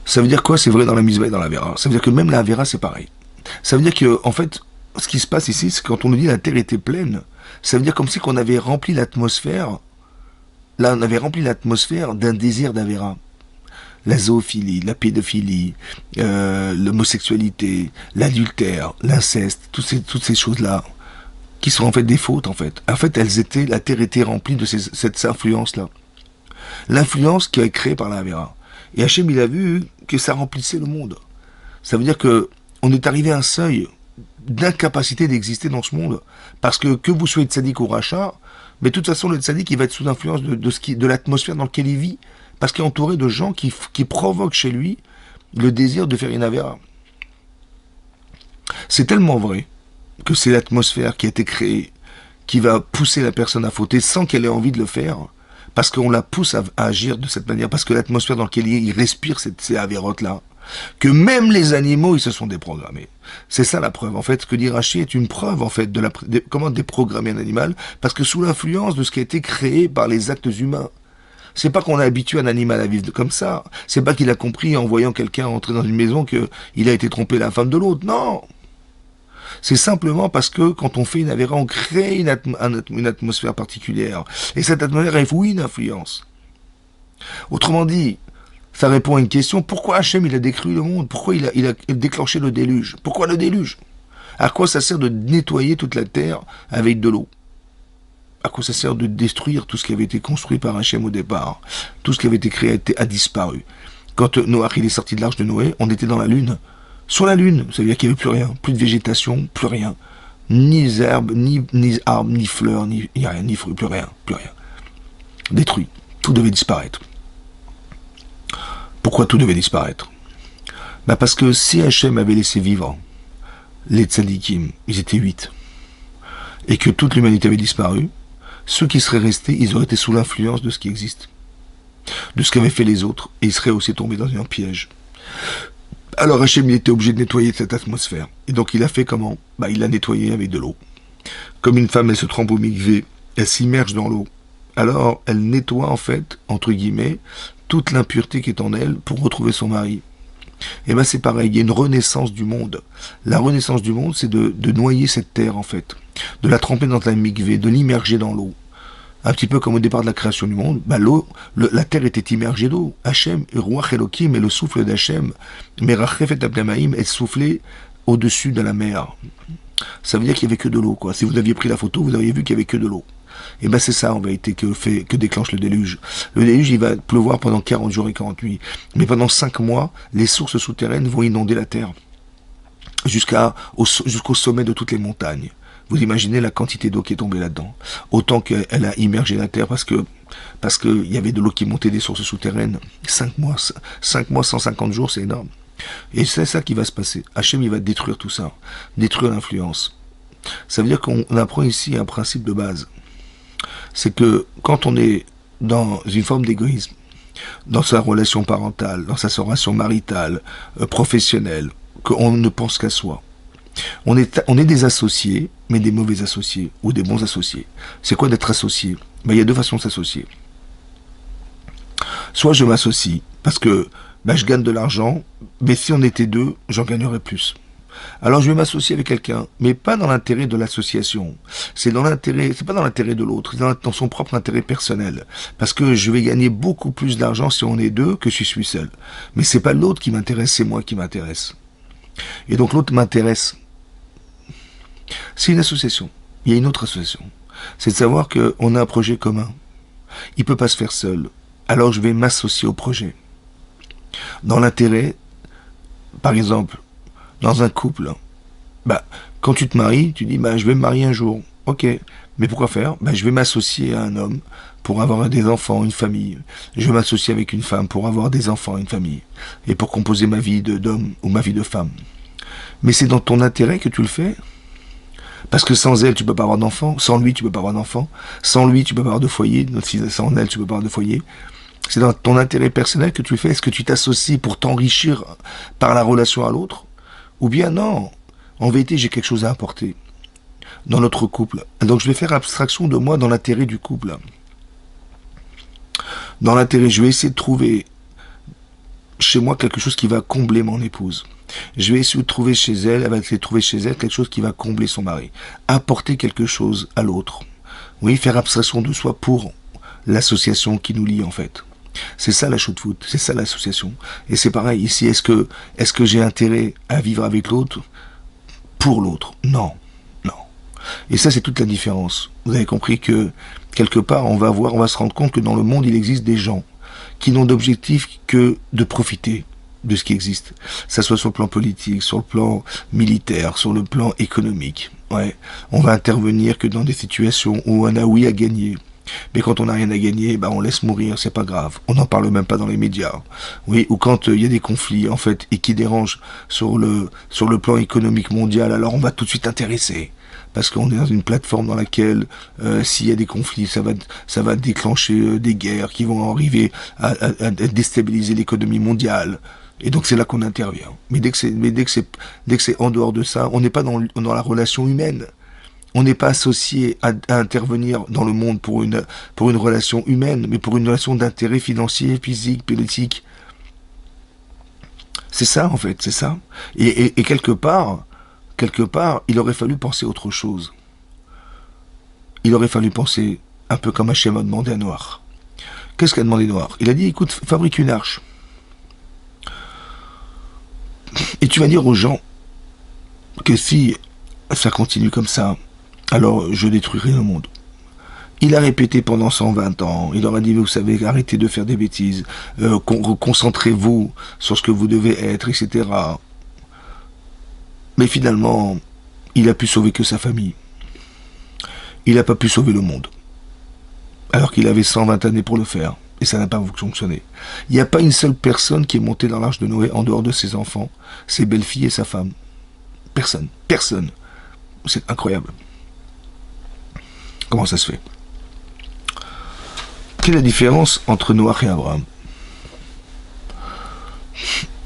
Ça veut dire quoi, c'est vrai dans la mitzvah et dans la Avera? Ça veut dire que même la Avera, c'est pareil. Ça veut dire que, en fait, ce qui se passe ici, c'est quand on nous dit la terre était pleine, ça veut dire comme si qu'on avait rempli l'atmosphère, là, on avait rempli l'atmosphère d'un désir d'Avera. La zoophilie, la pédophilie, l'homosexualité, l'adultère, l'inceste, toutes ces choses-là, qui sont en fait des fautes en fait. En fait, la terre était remplie de cette influence-là. L'influence qui est créée par la Avera. Et Hachem, il a vu que ça remplissait le monde. Ça veut dire que on est arrivé à un seuil d'incapacité d'exister dans ce monde. Parce que vous soyez tzaddik ou rachat, Mais de toute façon, le tzaddik, il va être sous l'influence de l'atmosphère dans laquelle il vit, parce qu'il est entouré de gens qui provoquent chez lui le désir de faire une avéra. C'est tellement vrai que c'est l'atmosphère qui a été créée qui va pousser la personne à fauter sans qu'elle ait envie de le faire, parce qu'on la pousse à agir de cette manière, parce que l'atmosphère dans laquelle il respire ces avérotes-là, que même les animaux, ils se sont déprogrammés. C'est ça la preuve. En fait, ce que dit Rachi est une preuve, en fait, comment déprogrammer un animal, parce que sous l'influence de ce qui a été créé par les actes humains. C'est pas qu'on a habitué un animal à vivre comme ça. C'est pas qu'il a compris en voyant quelqu'un entrer dans une maison qu'il a été trompé la femme de l'autre. Non! C'est simplement parce que quand on fait une avéra, on crée une atmosphère particulière. Et cette atmosphère est, oui, une influence. Autrement dit, ça répond à une question, pourquoi Hachem il a détruit le monde? Pourquoi il a déclenché le déluge? Pourquoi le déluge? À quoi ça sert de nettoyer toute la terre avec de l'eau? À quoi ça sert de détruire tout ce qui avait été construit par Hachem au départ? Tout ce qui avait été créé a disparu. Quand Noach il est sorti de l'arche de Noé, on était dans la lune. Sur la lune, ça veut dire qu'il n'y avait plus rien, plus de végétation, plus rien. Ni herbes, ni arbres, ni fleurs, ni rien, ni fruits, plus rien, plus rien. Détruit. Tout devait disparaître. Pourquoi tout devait disparaître? Parce que si Hachem avait laissé vivre les tzadikim, ils étaient 8, et que toute l'humanité avait disparu, ceux qui seraient restés, ils auraient été sous l'influence de ce qui existe, de ce qu'avaient fait les autres, et ils seraient aussi tombés dans un piège. Alors Hachem, il était obligé de nettoyer cette atmosphère. Et donc il a fait comment? Il l'a nettoyé avec de l'eau. Comme une femme, elle se trempe au mikvé, elle s'immerge dans l'eau. Alors elle nettoie en fait, entre guillemets, toute l'impureté qui est en elle pour retrouver son mari. Et c'est pareil, il y a une renaissance du monde. La renaissance du monde, c'est de noyer cette terre en fait, de la tremper dans la mikvé, de l'immerger dans l'eau. Un petit peu comme au départ de la création du monde, l'eau, la terre était immergée d'eau. Hachem, Ruach Elokim, et le souffle d'Hachem, Merachefet Aplamaim, est soufflé au-dessus de la mer. Ça veut dire qu'il n'y avait que de l'eau, quoi. Si vous aviez pris la photo, vous auriez vu qu'il n'y avait que de l'eau. Et c'est ça, en vérité, que déclenche le déluge. Le déluge, il va pleuvoir pendant 40 jours et 40 nuits. Mais pendant 5 mois, les sources souterraines vont inonder la terre. Jusqu'au sommet de toutes les montagnes. Vous imaginez la quantité d'eau qui est tombée là-dedans. Autant qu'elle a immergé la terre parce que il y avait de l'eau qui montait des sources souterraines. 5 mois, 150 jours, c'est énorme. Et c'est ça qui va se passer. Hachem, il va détruire tout ça. Détruire l'influence. Ça veut dire qu'on apprend ici un principe de base. C'est que quand on est dans une forme d'égoïsme, dans sa relation parentale, dans sa relation maritale, professionnelle, qu'on ne pense qu'à soi, on est des associés, mais des mauvais associés, ou des bons associés. C'est quoi d'être associé? Il y a deux façons de s'associer. Soit je m'associe, parce que je gagne de l'argent, mais si on était deux, j'en gagnerais plus. Alors je vais m'associer avec quelqu'un, mais pas dans l'intérêt de l'association. C'est pas dans l'intérêt de l'autre, c'est dans son propre intérêt personnel. Parce que je vais gagner beaucoup plus d'argent si on est deux que si je suis seul. Mais c'est pas l'autre qui m'intéresse, c'est moi qui m'intéresse. Et donc l'autre m'intéresse. C'est une association. Il y a une autre association. C'est de savoir qu'on a un projet commun. Il ne peut pas se faire seul. Alors je vais m'associer au projet. Dans l'intérêt, par exemple, dans un couple, quand tu te maries, tu dis, je vais me marier un jour. Ok, mais pourquoi faire? Je vais m'associer à un homme pour avoir des enfants, une famille. Je vais m'associer avec une femme pour avoir des enfants, une famille. Et pour composer ma vie d'homme ou ma vie de femme. Mais c'est dans ton intérêt que tu le fais. Parce que sans elle, tu peux pas avoir d'enfant. Sans lui, tu peux pas avoir d'enfant. Sans lui, tu peux pas avoir de foyer. Sans elle, tu peux pas avoir de foyer. C'est dans ton intérêt personnel que tu le fais. Est-ce que tu t'associes pour t'enrichir par la relation à l'autre? Ou bien non. En vérité, j'ai quelque chose à apporter dans notre couple. Donc je vais faire abstraction de moi dans l'intérêt du couple. Dans l'intérêt, je vais essayer de trouver chez moi quelque chose qui va combler mon épouse. Je vais essayer de trouver chez elle, elle va essayer de trouver chez elle quelque chose qui va combler son mari. Apporter quelque chose à l'autre. Oui, faire abstraction de soi pour l'association qui nous lie en fait. C'est ça la shoot-foot, c'est ça l'association. Et c'est pareil, ici, est-ce que j'ai intérêt à vivre avec l'autre pour l'autre? Non, non. Et ça, c'est toute la différence. Vous avez compris que, quelque part, on va se rendre compte que dans le monde, il existe des gens qui n'ont d'objectif que de profiter de ce qui existe. Ça soit sur le plan politique, sur le plan militaire, sur le plan économique. Ouais, on va intervenir que dans des situations où on a oui à gagner. Mais quand on n'a rien à gagner, bah on laisse mourir, c'est pas grave. On n'en parle même pas dans les médias. Oui, ou quand il y a des conflits, en fait, et qui dérangent sur le plan économique mondial, alors on va tout de suite intéresser. Parce qu'on est dans une plateforme dans laquelle, s'il y a des conflits, ça va déclencher des guerres qui vont arriver à déstabiliser l'économie mondiale. Et donc c'est là qu'on intervient. Dès que c'est en dehors de ça, on n'est pas dans la relation humaine. On n'est pas associé à intervenir dans le monde pour une relation humaine, mais pour une relation d'intérêt financier, physique, politique. C'est ça, en fait, c'est ça. Et quelque part, il aurait fallu penser autre chose. Il aurait fallu penser un peu comme Hachem a demandé à Noach. Qu'est-ce qu'a demandé Noach? Il a dit, écoute, fabrique une arche. Et tu vas dire aux gens que si ça continue comme ça, alors je détruirai le monde. Il a répété pendant 120 ans, il leur a dit, vous savez, arrêtez de faire des bêtises, concentrez-vous sur ce que vous devez être, etc. Mais finalement, il a pu sauver que sa famille. Il n'a pas pu sauver le monde. Alors qu'il avait 120 années pour le faire. Et ça n'a pas fonctionné. Il n'y a pas une seule personne qui est montée dans l'arche de Noé en dehors de ses enfants, ses belles-filles et sa femme. Personne. Personne. C'est incroyable. Comment ça se fait? Quelle est la différence entre Noach et Abraham?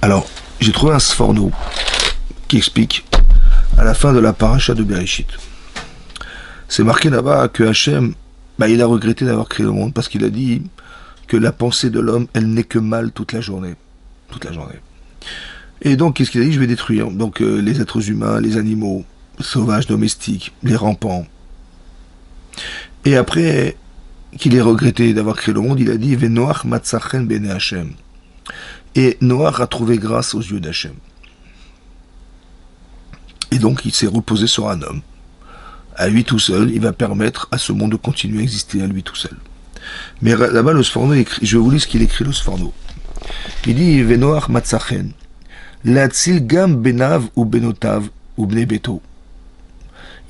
Alors, j'ai trouvé un sforno qui explique à la fin de la paracha de Bereshit. C'est marqué là-bas que Hachem, il a regretté d'avoir créé le monde parce qu'il a dit que la pensée de l'homme, elle n'est que mal toute la journée. Toute la journée. Et donc, qu'est-ce qu'il a dit? Je vais détruire donc les êtres humains, les animaux sauvages, domestiques, les rampants. Et après qu'il ait regretté d'avoir créé le monde, il a dit Venoach matzachen bene Hachem. Et Noach a trouvé grâce aux yeux d'Hachem. Et donc, il s'est reposé sur un homme. À lui tout seul, il va permettre à ce monde de continuer à exister à lui tout seul. Mais là-bas, le Sforno écrit, je vais vous lire ce qu'il écrit, le Sforno. Il dit Venoach matzachen. L'atzil gam benav ou benotav ou bnebeto.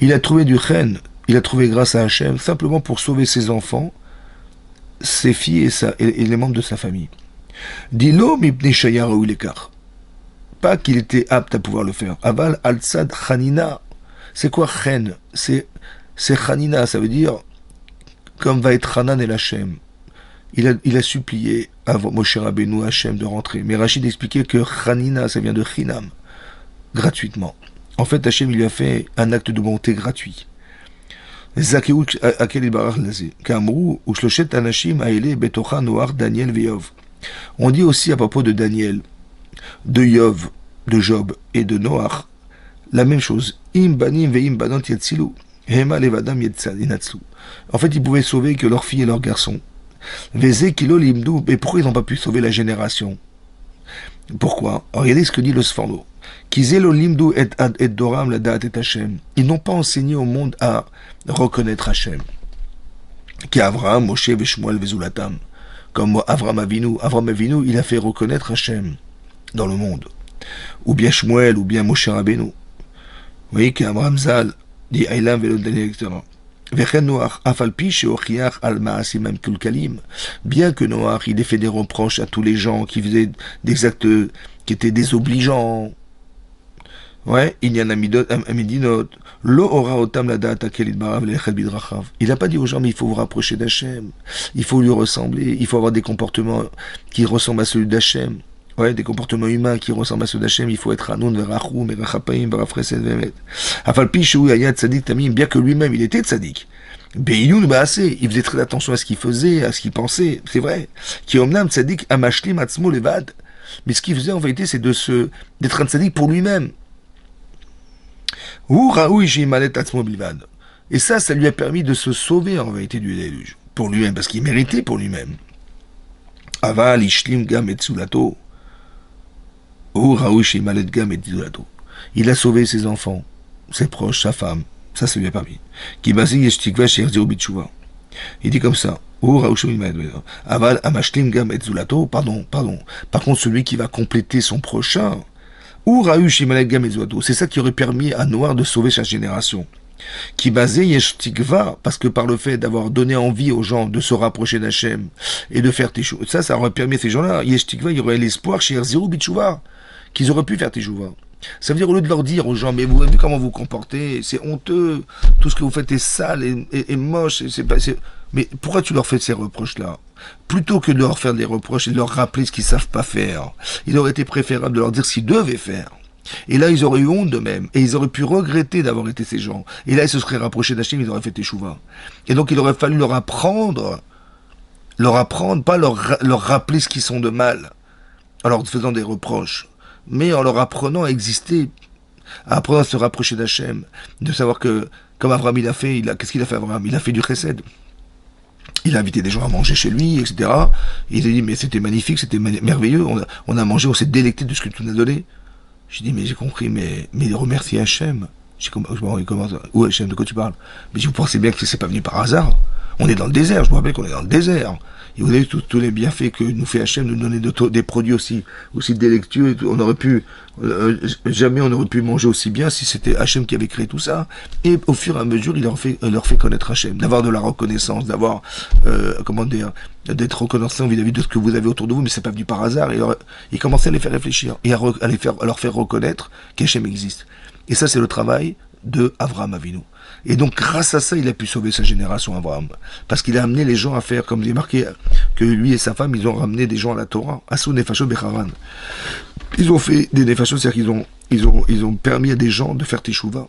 Il a trouvé du chen, il a trouvé grâce à Hachem, simplement pour sauver ses enfants, ses filles et les membres de sa famille. Dilo mipne shayar ou lekar. Pas qu'il était apte à pouvoir le faire. Aval al-tzad chanina. C'est quoi chen? C'est chanina, ça veut dire comme va être Hanan et Hachem. Il a supplié à Moshe Rabbeinu Hachem de rentrer. Mais Rachid expliquait que chanina, ça vient de chinam, gratuitement. En fait, Hachem, il lui a fait un acte de bonté gratuit. On dit aussi à propos de Daniel, de Yov, de Job et de Noach, la même chose. En fait, ils pouvaient sauver que leurs filles et leurs garçons. Mais pourquoi ils n'ont pas pu sauver la génération? Pourquoi? Regardez ce que dit le Sforno. Ils n'ont pas enseigné au monde à reconnaître Hachem. Qu'Avraham, Moshe, Shmuel, Vezulatam. Comme Avraham Avinu, il a fait reconnaître Hachem dans le monde. Ou bien Shmuel, ou bien Moshe Rabbeinu. Vous voyez qu'Avraham Zal dit Ailam Velodani, etc. Bien que Noach, il ait fait des reproches à tous les gens qui faisaient des actes qui étaient désobligeants. Ouais, il y en a Amidinot. Il n'a pas dit aux gens, mais il faut vous rapprocher d'Hachem. Il faut lui ressembler. Il faut avoir des comportements qui ressemblent à ceux d'Hachem. Ouais, des comportements humains qui ressemblent à ceux d'Hachem. Il faut être Hanoun, Verachou, Merachapaim, Verafresed, Vemet. Afalpi, Shou, Ayat, Tzadik, Tamim, bien que lui-même, il était Tzadik. Beyoun, Baasé, il faisait très attention à ce qu'il faisait, à ce qu'il pensait. C'est vrai. Qui omnam Tzadik, Amashlim, Atzmo, Levad. Mais ce qu'il faisait, en vérité, c'est d'être un Tzadik pour lui-même. Et ça lui a permis de se sauver en vérité du déluge. Pour lui-même, parce qu'il méritait pour lui-même. Aval, Ishlim, Gam, Etzulato. Il a sauvé ses enfants, ses proches, sa femme. Ça lui a permis. Il dit comme ça. Aval, Amashlim, Gam, Etzulato. Pardon. Par contre, celui qui va compléter son prochain, c'est ça qui aurait permis à Noir de sauver sa génération. Qui basait Yesh Tikva, parce que par le fait d'avoir donné envie aux gens de se rapprocher d'Hachem et de faire Teshuvah, ça aurait permis à ces gens-là, Yesh Tikva, il y aurait l'espoir chez Zéro Bitchouva, qu'ils auraient pu faire Teshuvah. Ça veut dire, au lieu de leur dire aux gens, mais vous avez vu comment vous comportez, c'est honteux, tout ce que vous faites est sale et moche, mais pourquoi tu leur fais ces reproches-là? Plutôt que de leur faire des reproches et de leur rappeler ce qu'ils savent pas faire, il aurait été préférable de leur dire ce qu'ils devaient faire. Et là, ils auraient eu honte d'eux-mêmes. Et ils auraient pu regretter d'avoir été ces gens. Et là, ils se seraient rapprochés d'Hachem, ils auraient fait Teshuvah. Et donc, il aurait fallu leur apprendre, pas leur rappeler ce qu'ils sont de mal, en leur faisant des reproches, mais en leur apprenant à exister, à apprendre à se rapprocher d'Hachem, de savoir que, comme Abraham il a fait, qu'est-ce qu'il a fait Abraham? Il a fait du chesed. Il a invité des gens à manger chez lui, etc. Il a dit, mais c'était magnifique, c'était merveilleux, on a mangé, on s'est délecté de ce que tu nous as donné. J'ai dit, mais j'ai compris, mais remercie Hachem. J'ai comment, où Hachem, de quoi tu parles? Mais vous pensez bien que c'est pas venu par hasard. On est dans le désert, je me rappelle qu'on est dans le désert. Et vous avez tous les bienfaits que nous fait Hachem, nous donner des produits aussi délectueux. On aurait pu, jamais on aurait pu manger aussi bien si c'était Hachem qui avait créé tout ça. Et au fur et à mesure, il leur fait connaître Hachem, d'avoir de la reconnaissance, d'avoir, d'être reconnaissant vis-à-vis de ce que vous avez autour de vous, mais c'est pas venu par hasard. Et il commençait à les faire réfléchir et à leur faire reconnaître qu'Hachem existe. Et ça, c'est le travail de Avraham Avinu. Et donc, grâce à ça, il a pu sauver sa génération, Abraham. Parce qu'il a amené les gens à faire, comme il est marqué, que lui et sa femme, ils ont ramené des gens à la Torah. Asou Nefasho Becharan. Ils ont fait des Nefashot, c'est-à-dire qu'ils ont permis à des gens de faire Teshuvah.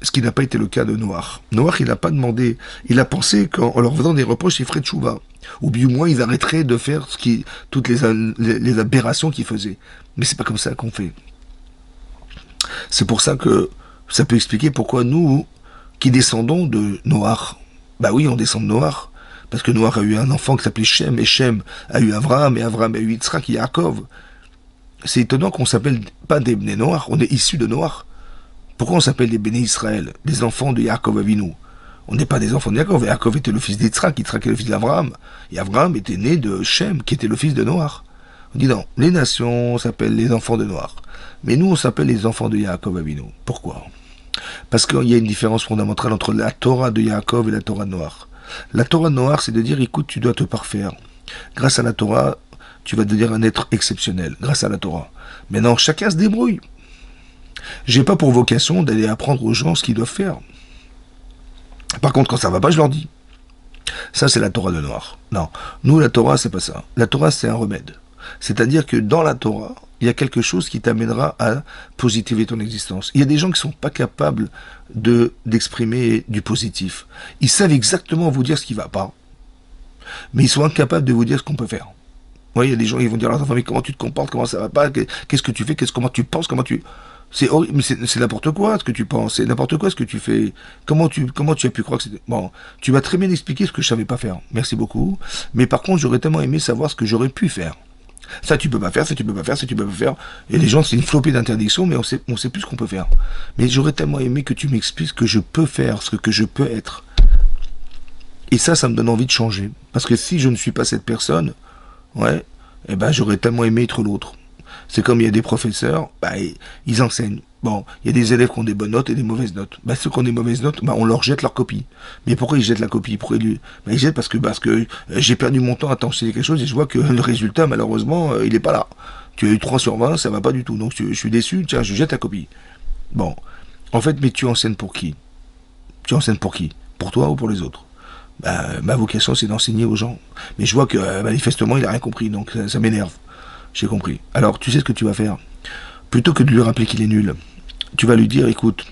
Ce qui n'a pas été le cas de Noach. Noach, il n'a pas demandé, il a pensé qu'en leur faisant des reproches, ils feraient Teshuvah. Ou bien au moins, ils arrêteraient de faire toutes les aberrations qu'ils faisaient. Mais c'est pas comme ça qu'on fait. C'est pour ça que ça peut expliquer pourquoi nous, qui descendons de Noach, bah oui, on descend de Noach, parce que Noach a eu un enfant qui s'appelait Shem, et Shem a eu Avraham, et Avraham a eu Yitzhak et Yaakov. C'est étonnant qu'on s'appelle pas des Bnei Noach, on est issus de Noach. Pourquoi on s'appelle des Béné Israël, des enfants de Yaakov Avinu? On n'est pas des enfants de Yaakov. Yaakov était le fils d'Yitzhak, Yitzhak est le fils d'Avraham, et Avraham était né de Shem, qui était le fils de Noach. On dit non, les nations s'appellent les enfants de Noach, mais nous on s'appelle les enfants de Yaakov Avinu. Pourquoi? Parce qu'il y a une différence fondamentale entre la Torah de Yaakov et la Torah de Noach. La Torah de Noach, c'est de dire, écoute, tu dois te parfaire. Grâce à la Torah, tu vas devenir un être exceptionnel, grâce à la Torah. Maintenant, chacun se débrouille. J'ai pas pour vocation d'aller apprendre aux gens ce qu'ils doivent faire. Par contre, quand ça va pas, je leur dis. Ça, c'est la Torah de Noach. Non, nous, la Torah, c'est pas ça. La Torah, c'est un remède. C'est-à-dire que dans la Torah, il y a quelque chose qui t'amènera à positiver ton existence. Il y a des gens qui ne sont pas capables d'exprimer du positif. Ils savent exactement vous dire ce qui ne va pas, mais ils sont incapables de vous dire ce qu'on peut faire. Ouais, il y a des gens qui vont dire à leurs enfants, mais comment tu te comportes, comment ça va pas, qu'est-ce que tu fais, comment tu penses, C'est horrible, mais c'est n'importe quoi ce que tu penses, c'est n'importe quoi ce que tu fais. Comment tu as pu croire que c'était... Bon, tu m'as très bien expliqué ce que je savais pas faire. Merci beaucoup. Mais par contre, j'aurais tellement aimé savoir ce que j'aurais pu faire. Ça tu peux pas faire, ça tu peux pas faire, ça tu peux pas faire. Et les gens, c'est une flopée d'interdictions, mais on sait plus ce qu'on peut faire. Mais j'aurais tellement aimé que tu m'expliques ce que je peux faire, ce que je peux être. Et ça me donne envie de changer. Parce que si je ne suis pas cette personne, ouais, eh ben j'aurais tellement aimé être l'autre. C'est comme il y a des professeurs, bah, ils enseignent. Bon, il y a des élèves qui ont des bonnes notes et des mauvaises notes. Bah, ceux qui ont des mauvaises notes, bah, on leur jette leur copie. Mais pourquoi ils jettent la copie? Pourquoi ils jettent parce que j'ai perdu mon temps à t'enseigner quelque chose et je vois que le résultat, malheureusement, il n'est pas là. Tu as eu 3 sur 20, ça va pas du tout. Donc je suis déçu, tiens, je jette la copie. Bon, en fait, mais tu enseignes pour qui? Tu enseignes pour qui? Pour toi ou pour les autres? Bah, ma vocation, c'est d'enseigner aux gens. Mais je vois que manifestement, il n'a rien compris, donc ça m'énerve. J'ai compris. Alors, tu sais ce que tu vas faire? Plutôt que de lui rappeler qu'il est nul, tu vas lui dire, écoute,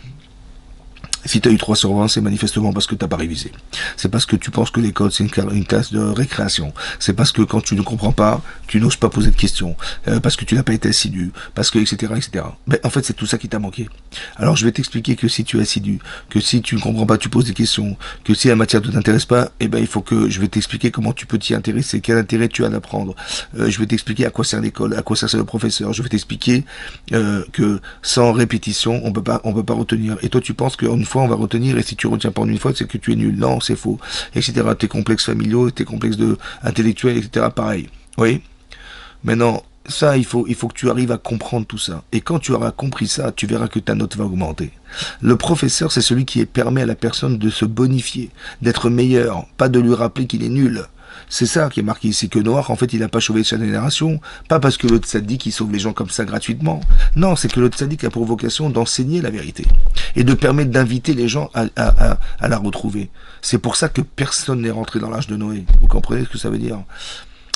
si tu as eu 3 sur 20, c'est manifestement parce que tu n'as pas révisé. C'est parce que tu penses que l'école, c'est une classe de récréation. C'est parce que quand tu ne comprends pas, tu n'oses pas poser de questions. Parce que tu n'as pas été assidu. Parce que, etc., etc. Mais en fait, c'est tout ça qui t'a manqué. Alors, je vais t'expliquer que si tu es assidu, que si tu ne comprends pas, tu poses des questions, que si la matière ne t'intéresse pas, eh ben, il faut que je vais t'expliquer comment tu peux t'y intéresser, quel intérêt tu as d'apprendre. Je vais t'expliquer à quoi sert l'école, à quoi sert le professeur. Je vais t'expliquer que sans répétition, on peut pas retenir. Et toi, tu penses qu'une fois, on va retenir, et si tu retiens pas en une fois, c'est que tu es nul. Non, c'est faux, etc. Tes complexes familiaux, tes complexes intellectuels, etc. Pareil. Oui. Maintenant, Ça, il faut que tu arrives à comprendre tout ça. Et quand tu auras compris ça, tu verras que ta note va augmenter. Le professeur, c'est celui qui permet à la personne de se bonifier, d'être meilleur, pas de lui rappeler qu'il est nul. C'est ça qui est marqué ici, que Noach, en fait, il n'a pas sauvé sa génération, pas parce que le tzaddik, il sauve les gens comme ça gratuitement. Non, c'est que le tzaddik a pour vocation d'enseigner la vérité et de permettre d'inviter les gens à la retrouver. C'est pour ça que personne n'est rentré dans l'âge de Noé. Vous comprenez ce que ça veut dire?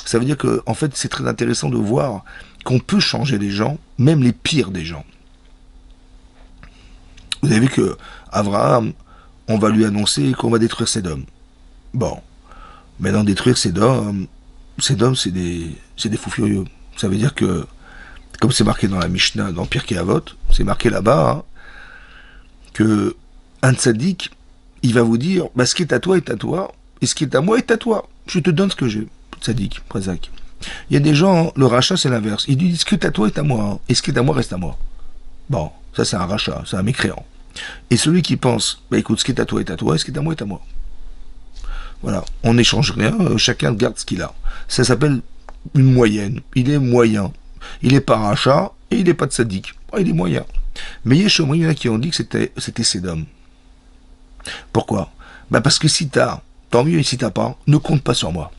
Ça veut dire que, en fait, c'est très intéressant de voir qu'on peut changer les gens, même les pires des gens. Vous avez vu que Abraham, on va lui annoncer qu'on va détruire Sédom. Bon, maintenant détruire Sédom, c'est des fous furieux. Ça veut dire que, comme c'est marqué dans la Mishnah, dans Pirkei Avot, c'est marqué là-bas, hein, que un tzaddik, il va vous dire, bah, ce qui est à toi est à toi, et ce qui est à moi est à toi. Je te donne ce que j'ai. Tzaddik, Prezak. Il y a des gens, le rachat c'est l'inverse. Ils disent ce qui est à toi est à moi, hein, et ce qui est à moi reste à moi. Bon, ça c'est un rachat, c'est un mécréant. Et celui qui pense, bah écoute, ce qui est à toi est à toi, et ce qui est à moi est à moi. Voilà, on n'échange rien, chacun garde ce qu'il a. Ça s'appelle une moyenne. Il est moyen. Il n'est pas rachat, et il n'est pas de tzaddik. Il est moyen. Mais il y en a qui ont dit que c'était Sédom. Pourquoi? Bah parce que si t'as, tant mieux, et si t'as pas, ne compte pas sur moi.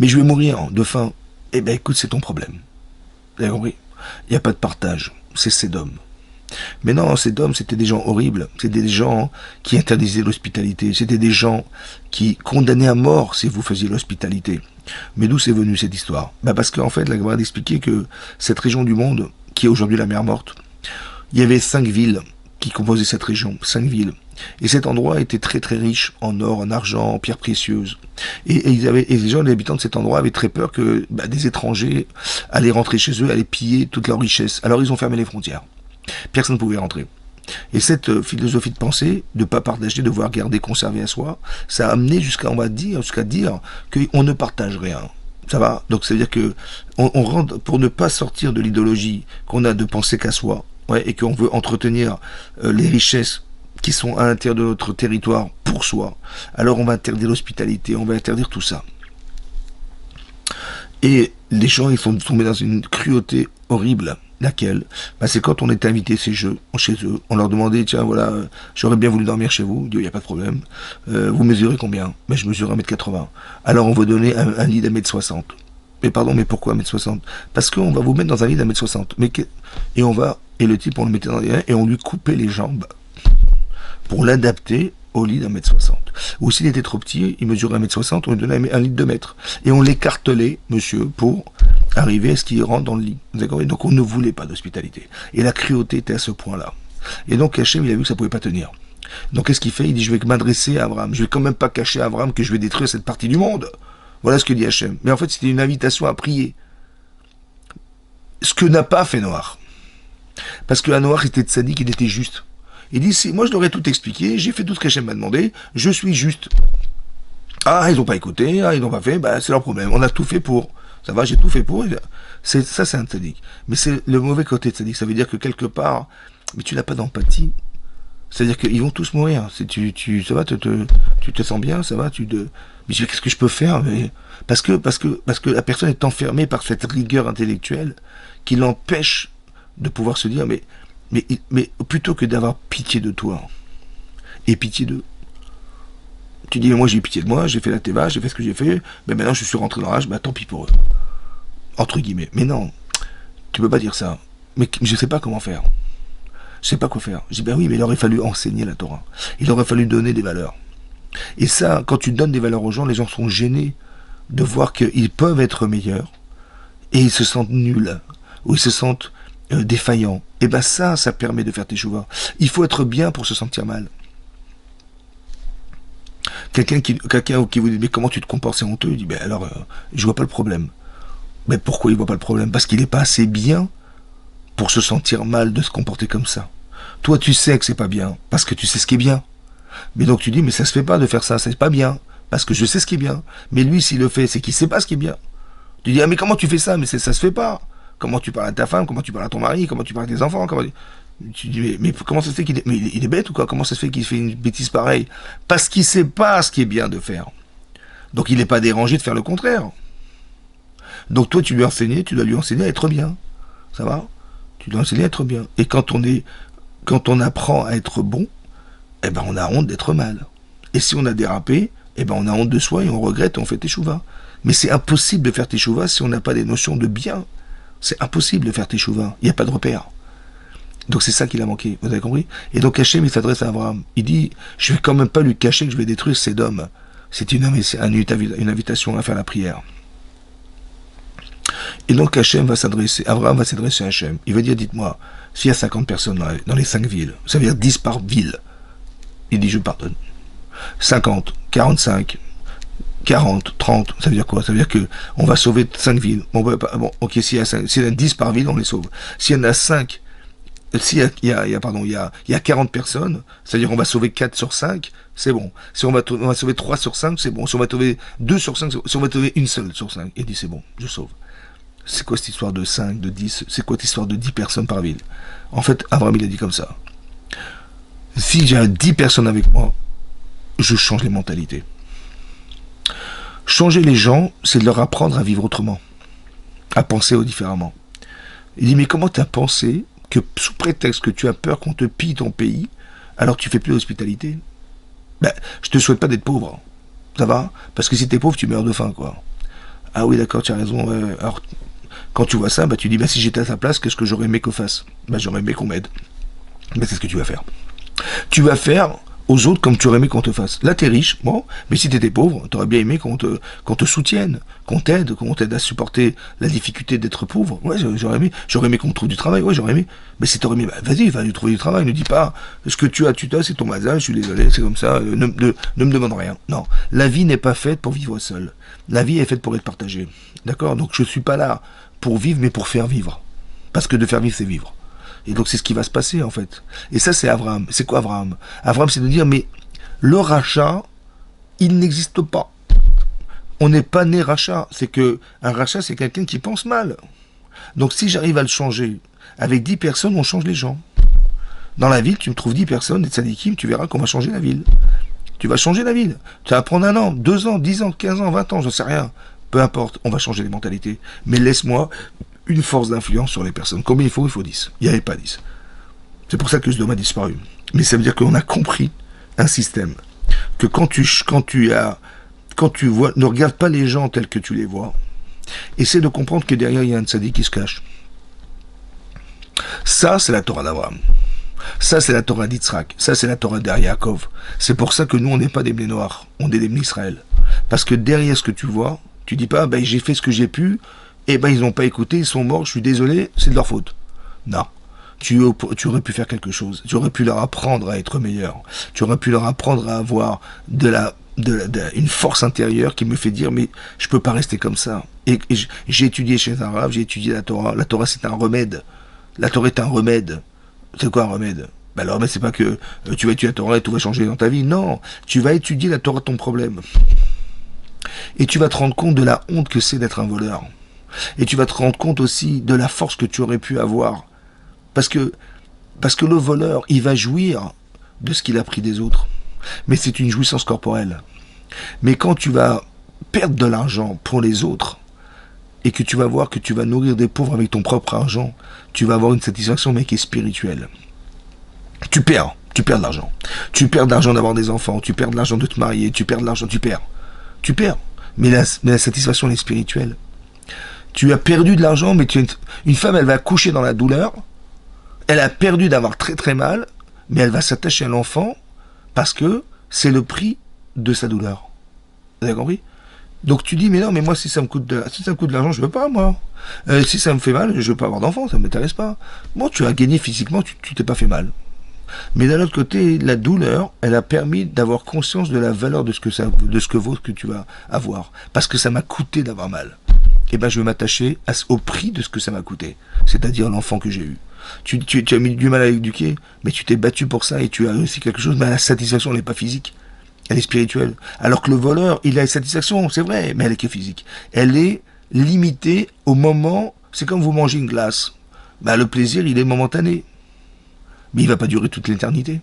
Mais je vais mourir de faim. Eh ben écoute, c'est ton problème. Vous avez compris? Il n'y a pas de partage. C'est Sédom. Mais non, Sédom, c'était des gens horribles. C'était des gens qui interdisaient l'hospitalité. C'était des gens qui condamnaient à mort si vous faisiez l'hospitalité. Mais d'où c'est venu cette histoire? Bah parce qu'en fait, la Gemara expliquait que cette région du monde, qui est aujourd'hui la mer Morte, il y avait 5 villes qui composaient cette région. 5 villes. Et cet endroit était très très riche en or, en argent, en pierres précieuses. Et les gens, les habitants de cet endroit avaient très peur que des étrangers allaient rentrer chez eux, allaient piller toute leur richesse. Alors ils ont fermé les frontières. Personne ne pouvait rentrer. Et cette philosophie de pensée, de ne pas partager, de devoir garder, conserver à soi, ça a amené jusqu'à dire qu'on ne partage rien. Ça va? Donc ça veut dire que on rentre, pour ne pas sortir de l'idéologie qu'on a de penser qu'à soi, ouais, et qu'on veut entretenir les richesses qui sont à l'intérieur de notre territoire pour soi, alors on va interdire l'hospitalité, on va interdire tout ça. Et les gens, ils sont tombés dans une cruauté horrible. Laquelle? C'est quand on est invité chez eux, on leur demandait, tiens, voilà, j'aurais bien voulu dormir chez vous. Ils disent, il n'y a pas de problème. Vous mesurez combien? Je mesure 1m80. Alors on va donner un lit d'1m60. Mais pardon, mais pourquoi 1m60? Parce qu'on va vous mettre dans un lit d'1m60. Et le type, on le mettait dans les et on lui coupait les jambes pour l'adapter au lit d'1m60. Ou s'il était trop petit, il mesurait 1m60, on lui donnait un lit de 2 mètres. Et on l'écartelait, monsieur, pour arriver à ce qu'il rentre dans le lit. Donc on ne voulait pas d'hospitalité. Et la cruauté était à ce point-là. Et donc Hachem, il a vu que ça ne pouvait pas tenir. Donc qu'est-ce qu'il fait? Il dit, je vais m'adresser à Abraham. Je vais quand même pas cacher à Abraham que je vais détruire cette partie du monde. Voilà ce que dit Hachem. Mais en fait, c'était une invitation à prier. Ce que n'a pas fait Noach. Parce que Noach était tzaddik, il était juste. Il dit, moi je leur ai tout expliqué, j'ai fait tout ce qu'Hachem m'a demandé, je suis juste. Ah, ils n'ont pas écouté, ils n'ont pas fait, c'est leur problème. On a tout fait pour. Ça va, j'ai tout fait pour. Ça, c'est un tzaddik. Mais c'est le mauvais côté de tzaddik. Ça veut dire que quelque part, mais tu n'as pas d'empathie. C'est-à-dire qu'ils vont tous mourir. Ça va, tu te sens bien, ça va, mais qu'est-ce que je peux faire? Parce que la personne est enfermée par cette rigueur intellectuelle qui l'empêche de pouvoir se dire, mais plutôt que d'avoir pitié de toi, et pitié d'eux, tu dis, mais moi j'ai eu pitié de moi, j'ai fait la teva, j'ai fait ce que j'ai fait, mais maintenant je suis rentré dans l'âge, tant pis pour eux. Entre guillemets. Mais non, tu peux pas dire ça. Mais je sais pas comment faire. Je sais pas quoi faire. Je dis, oui, mais il aurait fallu enseigner la Torah. Il aurait fallu donner des valeurs. Et ça, quand tu donnes des valeurs aux gens, les gens sont gênés de voir qu'ils peuvent être meilleurs, et ils se sentent nuls, ou ils se sentent défaillants. Et ça permet de faire tes chouvas. Il faut être bien pour se sentir mal. Quelqu'un qui vous dit, mais comment tu te comportes, c'est honteux, il dit, je vois pas le problème. Mais pourquoi il voit pas le problème? Parce qu'il n'est pas assez bien pour se sentir mal de se comporter comme ça. Toi, tu sais que c'est pas bien, parce que tu sais ce qui est bien. Mais donc tu dis, mais ça se fait pas de faire ça, c'est pas bien, parce que je sais ce qui est bien. Mais lui, s'il le fait, c'est qu'il sait pas ce qui est bien. Tu dis, mais comment tu fais ça? Mais ça se fait pas. Comment tu parles à ta femme, comment tu parles à ton mari, comment tu parles à tes enfants, Tu dis, mais comment ça se fait il est bête ou quoi? Comment ça se fait qu'il fait une bêtise pareille? Parce qu'il sait pas ce qui est bien de faire. Donc il n'est pas dérangé de faire le contraire. Donc toi, tu lui enseignes, tu dois lui enseigner à être bien. Ça va? Tu dois enseigner à être bien. Et quand on apprend à être bon, eh ben on a honte d'être mal. Et si on a dérapé, eh ben on a honte de soi et on regrette et on fait teshuva. Mais c'est impossible de faire teshuva si on n'a pas des notions de bien. C'est impossible de faire teshuva. Il n'y a pas de repère. Donc c'est ça qu'il a manqué. Vous avez compris? Et donc Hachem, il s'adresse à Abraham. Il dit, je vais quand même pas lui cacher que je vais détruire Sédom. C'est une invitation à faire la prière. Et donc Abraham va s'adresser à Hachem. Il va dire, dites-moi, s'il y a 50 personnes dans les 5 villes, ça veut dire 10 par ville. Il dit, je pardonne. 50, 45, 40, 30, ça veut dire quoi? Ça veut dire que on va sauver 5 villes. Bon, ok, s'il y a 10 par ville, on les sauve. S'il y en a 5, s'il y a 40 personnes, c'est-à-dire on va sauver 4 sur 5, c'est bon. Si on va sauver 3 sur 5, c'est bon. Si on va sauver 2 sur 5, si on va sauver une seule sur 5, il dit c'est bon, je sauve. C'est quoi cette histoire de 5, de 10? C'est quoi cette histoire de 10 personnes par ville? En fait, Abraham, il a dit comme ça. Si j'ai 10 personnes avec moi, je change les mentalités. Changer les gens, c'est de leur apprendre à vivre autrement, à penser différemment. Il dit, mais comment tu as pensé que sous prétexte que tu as peur qu'on te pille ton pays, alors tu fais plus d'hospitalité? Ben, je te souhaite pas d'être pauvre, ça va? Parce que si t'es pauvre, tu meurs de faim, quoi. Ah oui, d'accord, tu as raison. Alors, quand tu vois ça, bah, tu dis, bah, si j'étais à ta place, qu'est-ce que j'aurais aimé qu'on fasse? Bah, j'aurais aimé qu'on m'aide. Mais c'est ce que tu vas faire. Tu vas faire aux autres comme tu aurais aimé qu'on te fasse. Là, t'es riche, bon, mais si t'étais pauvre, t'aurais bien aimé qu'on te soutienne, qu'on t'aide à supporter la difficulté d'être pauvre. Ouais, j'aurais aimé qu'on te trouve du travail, ouais, j'aurais aimé. Mais si t'aurais aimé, bah, vas-y, va lui trouver du travail, ne dis pas, ce que tu as, c'est ton mazal, je suis désolé, c'est comme ça, ne me demande rien. Non, la vie n'est pas faite pour vivre seule. La vie est faite pour être partagée. D'accord? Donc je suis pas là pour vivre, mais pour faire vivre. Parce que de faire vivre, c'est vivre. Et donc c'est ce qui va se passer en fait. Et ça c'est Abraham. C'est quoi Abraham? Abraham c'est de dire mais le rachat, il n'existe pas. On n'est pas né rachat. C'est que un rachat c'est quelqu'un qui pense mal. Donc si j'arrive à le changer, avec 10 personnes on change les gens. Dans la ville tu me trouves 10 personnes, des tzadikim, tu verras qu'on va changer la ville. Tu vas changer la ville. Ça va prendre 1 an, 2 ans, 10 ans, 15 ans, 20 ans, je sais rien. Peu importe, on va changer les mentalités. Mais laisse-moi une force d'influence sur les personnes. Combien il faut? Il faut 10. Il n'y avait pas 10. C'est pour ça que ce domaine a disparu. Mais ça veut dire qu'on a compris un système. Que quand tu vois, ne regarde pas les gens tels que tu les vois. Essaie de comprendre que derrière, il y a un tzaddik qui se cache. Ça, c'est la Torah d'Abraham. Ça, c'est la Torah d'Yitzhak. Ça, c'est la Torah d'Yaakov. C'est pour ça que nous, on n'est pas des blés noirs. On est des blés Israël. Parce que derrière ce que tu vois, tu dis pas, ben, j'ai fait ce que j'ai pu, et ben, ils n'ont pas écouté, ils sont morts, je suis désolé, c'est de leur faute. Non. Tu aurais pu faire quelque chose. Tu aurais pu leur apprendre à être meilleur. Tu aurais pu leur apprendre à avoir une force intérieure qui me fait dire, mais je peux pas rester comme ça. Et j'ai étudié chez un rav, j'ai étudié la Torah. La Torah, c'est un remède. La Torah est un remède. C'est quoi un remède? Ben, le remède, c'est pas que tu vas étudier la Torah et tout va changer dans ta vie. Non, tu vas étudier la Torah de ton problème. Et tu vas te rendre compte de la honte que c'est d'être un voleur. Et tu vas te rendre compte aussi de la force que tu aurais pu avoir. Parce que le voleur, il va jouir de ce qu'il a pris des autres. Mais c'est une jouissance corporelle. Mais quand tu vas perdre de l'argent pour les autres, et que tu vas voir que tu vas nourrir des pauvres avec ton propre argent, tu vas avoir une satisfaction, mais qui est spirituelle. Tu perds de l'argent. Tu perds de l'argent d'avoir des enfants, tu perds de l'argent de te marier, tu perds de l'argent, tu perds. Mais la satisfaction, elle est spirituelle. Tu as perdu de l'argent, mais une femme, elle va coucher dans la douleur, elle a perdu d'avoir très très mal, mais elle va s'attacher à l'enfant, parce que c'est le prix de sa douleur. Vous avez compris? Donc tu dis, mais non, mais moi, si ça me coûte de l'argent, je veux pas, moi. Si ça me fait mal, je veux pas avoir d'enfant, ça m'intéresse pas. Bon, tu as gagné physiquement, tu t'es pas fait mal. Mais d'un autre côté, la douleur, elle a permis d'avoir conscience de la valeur de ce que vaut ce que tu vas avoir. Parce que ça m'a coûté d'avoir mal. Et ben, je vais m'attacher au prix de ce que ça m'a coûté. C'est-à-dire l'enfant que j'ai eu. Tu as mis du mal à l'éduquer, mais tu t'es battu pour ça et tu as réussi quelque chose, mais la satisfaction, elle n'est pas physique. Elle est spirituelle. Alors que le voleur, il a une satisfaction, c'est vrai, mais elle est que physique. Elle est limitée au moment, c'est comme vous mangez une glace. Ben, le plaisir, il est momentané. Mais il ne va pas durer toute l'éternité.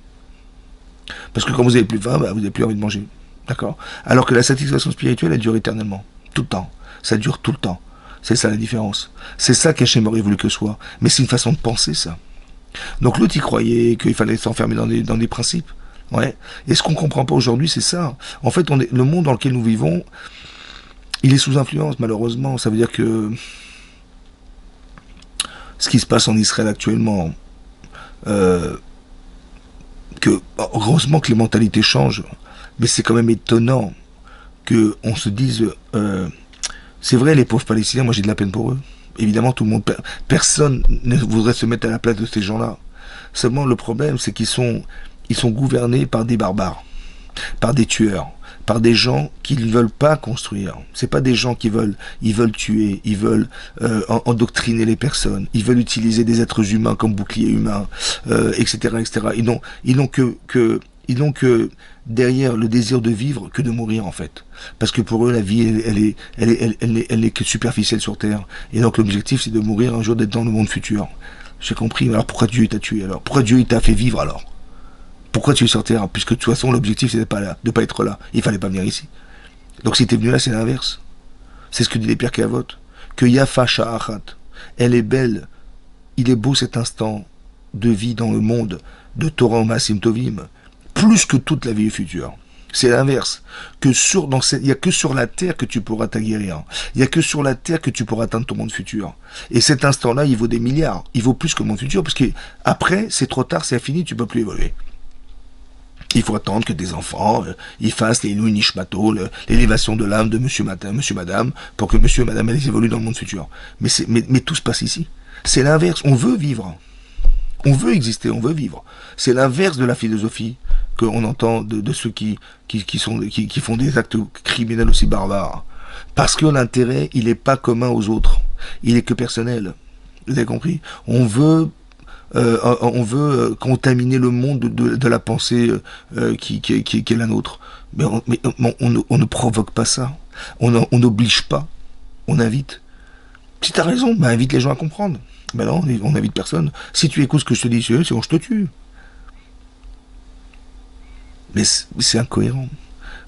Parce que quand vous avez plus faim, ben, vous n'avez plus envie de manger. D'accord? Alors que la satisfaction spirituelle, elle dure éternellement. Tout le temps. Ça dure tout le temps. C'est ça la différence. C'est ça qu'Hachem aurait voulu que ce soit. Mais c'est une façon de penser, ça. Donc l'autre, il croyait qu'il fallait s'enfermer dans des principes. Ouais. Et ce qu'on comprend pas aujourd'hui, c'est ça. En fait, le monde dans lequel nous vivons, il est sous influence, malheureusement. Ça veut dire que ce qui se passe en Israël actuellement, heureusement que les mentalités changent, mais c'est quand même étonnant que on se dise, c'est vrai, les pauvres Palestiniens, moi j'ai de la peine pour eux. Évidemment, tout le monde, personne ne voudrait se mettre à la place de ces gens-là. Seulement, le problème, c'est ils sont gouvernés par des barbares, par des tueurs, par des gens qui ne veulent pas construire. C'est pas des gens ils veulent tuer, ils veulent endoctriner les personnes, ils veulent utiliser des êtres humains comme boucliers humains, etc., etc. Ils n'ont que derrière le désir de vivre que de mourir en fait. Parce que pour eux la vie elle est que superficielle sur terre. Et donc l'objectif c'est de mourir un jour, d'être dans le monde futur. J'ai compris. Alors pourquoi Dieu t'a tué alors? Pourquoi Dieu t'a fait vivre alors? Pourquoi tu es sur terre? Puisque de toute façon l'objectif c'était pas là, de pas être là. Il fallait pas venir ici. Donc si t'es venu là c'est l'inverse. C'est ce que dit les Pirkei Avot. Que Yafa Sha'achat, elle est belle. Il est beau cet instant de vie dans le monde de Torah Maasim Tovim, plus que toute la vie future. C'est l'inverse. Il n'y a que sur la terre que tu pourras t'aguerrir. Il n'y a que sur la terre que tu pourras atteindre ton monde futur. Et cet instant-là, il vaut des milliards. Il vaut plus que le monde futur, parce que après, c'est trop tard, c'est fini, tu ne peux plus évoluer. Il faut attendre que des enfants ils fassent les Louis Nishmato, l'élévation de l'âme de monsieur, madame, pour que monsieur et madame elles évoluent dans le monde futur. Mais tout se passe ici. C'est l'inverse. On veut vivre. On veut exister, on veut vivre. C'est l'inverse de la philosophie qu'on entend de ceux qui font des actes criminels aussi barbares. Parce que l'intérêt, il n'est pas commun aux autres. Il est que personnel. Vous avez compris? On veut contaminer le monde de la pensée qui est la nôtre. Mais on ne provoque pas ça. On n'oblige pas. On invite. Si t'as raison, bah invite les gens à comprendre. Ben non, on n'invite personne. Si tu écoutes ce que je te dis, c'est bon, je te tue. Mais c'est incohérent.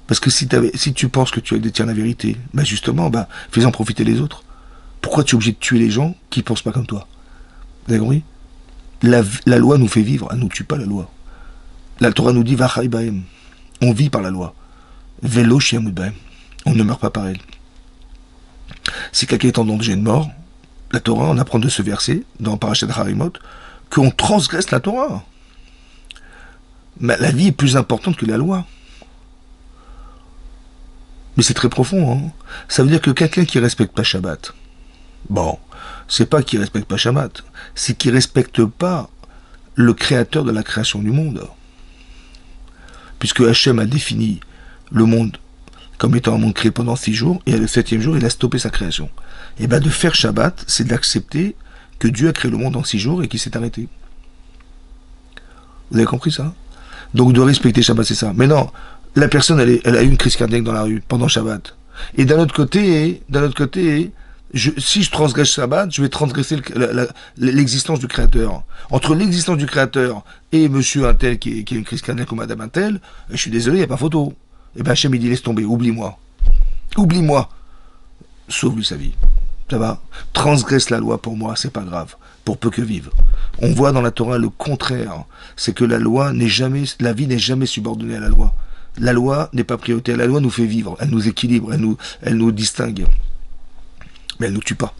Parce que si tu penses que tu détiens la vérité, ben justement, fais-en profiter les autres. Pourquoi tu es obligé de tuer les gens qui ne pensent pas comme toi? Vous avez compris? La loi nous fait vivre, elle ne nous tue pas la loi. La Torah nous dit Vachai Bahem. On vit par la loi. Velo Shiamud Bahem. On ne meurt pas par elle. Si quelqu'un est en danger de mort, la Torah, on apprend de ce verset, dans Parashat Harimot, qu'on transgresse la Torah. Mais la vie est plus importante que la loi. Mais c'est très profond, hein. Ça veut dire que quelqu'un qui respecte pas Shabbat, bon, c'est pas qu'il respecte pas Shabbat, c'est qu'il respecte pas le créateur de la création du monde. Puisque Hachem a défini le monde comme étant un monde créé pendant 6 jours, et le 7e jour, il a stoppé sa création. Et de faire Shabbat, c'est d'accepter que Dieu a créé le monde en 6 jours et qu'il s'est arrêté. Vous avez compris ça? Donc de respecter Shabbat, c'est ça. Mais non, la personne, elle a eu une crise cardiaque dans la rue pendant Shabbat. Et d'un autre côté, si je transgresse Shabbat, je vais transgresser l'existence du Créateur. Entre l'existence du Créateur et monsieur un tel qui a une crise cardiaque ou madame un tel, je suis désolé, il n'y a pas photo. Et Hachem, il dit, laisse tomber, oublie-moi. Oublie-moi. Sauve-lui sa vie. Ça va? Transgresse la loi pour moi, c'est pas grave. Pour peu que vive. On voit dans la Torah le contraire. C'est que la vie n'est jamais subordonnée à la loi. La loi n'est pas prioritaire. La loi nous fait vivre. Elle nous équilibre. Elle nous distingue. Mais elle ne nous tue pas.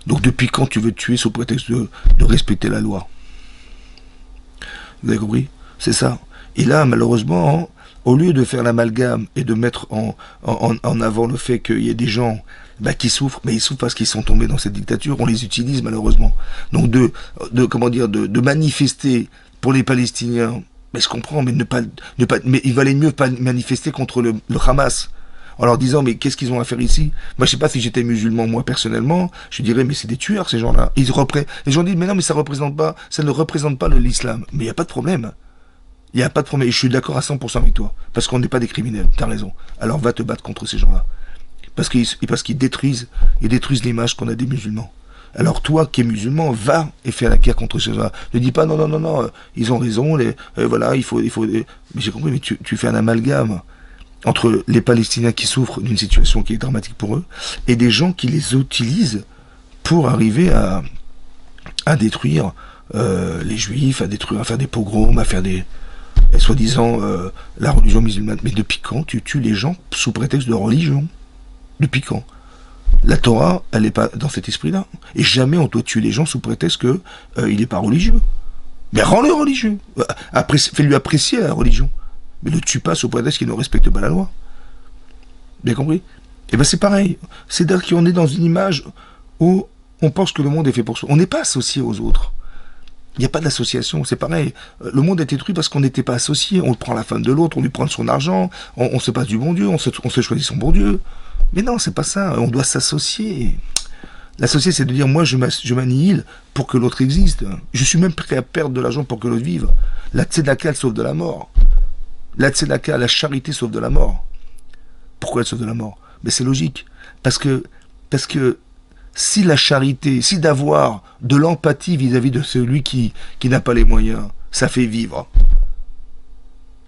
Donc depuis quand tu veux te tuer sous prétexte de respecter la loi? Vous avez compris? C'est ça. Et là, malheureusement, au lieu de faire l'amalgame et de mettre en avant le fait qu'il y a des gens qui souffrent, mais ils souffrent parce qu'ils sont tombés dans cette dictature, on les utilise malheureusement. Donc de manifester pour les Palestiniens, mais je comprends, mais mais il valait mieux pas manifester contre le Hamas, en leur disant mais qu'est-ce qu'ils ont à faire ici? Moi je sais pas, si j'étais musulman moi personnellement, je dirais mais c'est des tueurs ces gens-là. Les gens disent mais non mais ça ne représente pas l'islam. Mais il n'y a pas de problème. Il n'y a pas de problème. Et je suis d'accord à 100% avec toi. Parce qu'on n'est pas des criminels. T'as raison. Alors va te battre contre ces gens-là. Parce qu'ils détruisent l'image qu'on a des musulmans. Alors toi qui es musulman, va et fais la guerre contre ces gens-là. Ne dis pas non, ils ont raison, voilà, il faut. Mais j'ai compris, mais tu fais un amalgame entre les Palestiniens qui souffrent d'une situation qui est dramatique pour eux, et des gens qui les utilisent pour arriver à détruire les Juifs, à faire des pogroms, à faire des soi-disant la religion musulmane. Mais depuis quand tu tues les gens sous prétexte de religion? Depuis quand? La Torah, elle n'est pas dans cet esprit-là. Et jamais on doit tuer les gens sous prétexte que il n'est pas religieux. Mais rends-le religieux. Fais-lui apprécier la religion. Mais ne tue pas sous prétexte qu'il ne respecte pas la loi. Bien compris? Et bien c'est pareil. C'est-à-dire qu'on est dans une image où on pense que le monde est fait pour soi. On n'est pas associé aux autres. Il n'y a pas d'association, c'est pareil. Le monde est détruit parce qu'on n'était pas associé. On prend la femme de l'autre, on lui prend son argent, on se passe du bon Dieu, on se choisit son bon Dieu. Mais non, c'est pas ça. On doit s'associer. L'associer, c'est de dire, moi, je m'annihile pour que l'autre existe. Je suis même prêt à perdre de l'argent pour que l'autre vive. La tzedaka, elle sauve de la mort. La tzedaka, la charité sauve de la mort. Pourquoi elle sauve de la mort? Mais c'est logique. Parce que si la charité, si d'avoir de l'empathie vis-à-vis de celui qui n'a pas les moyens, ça fait vivre.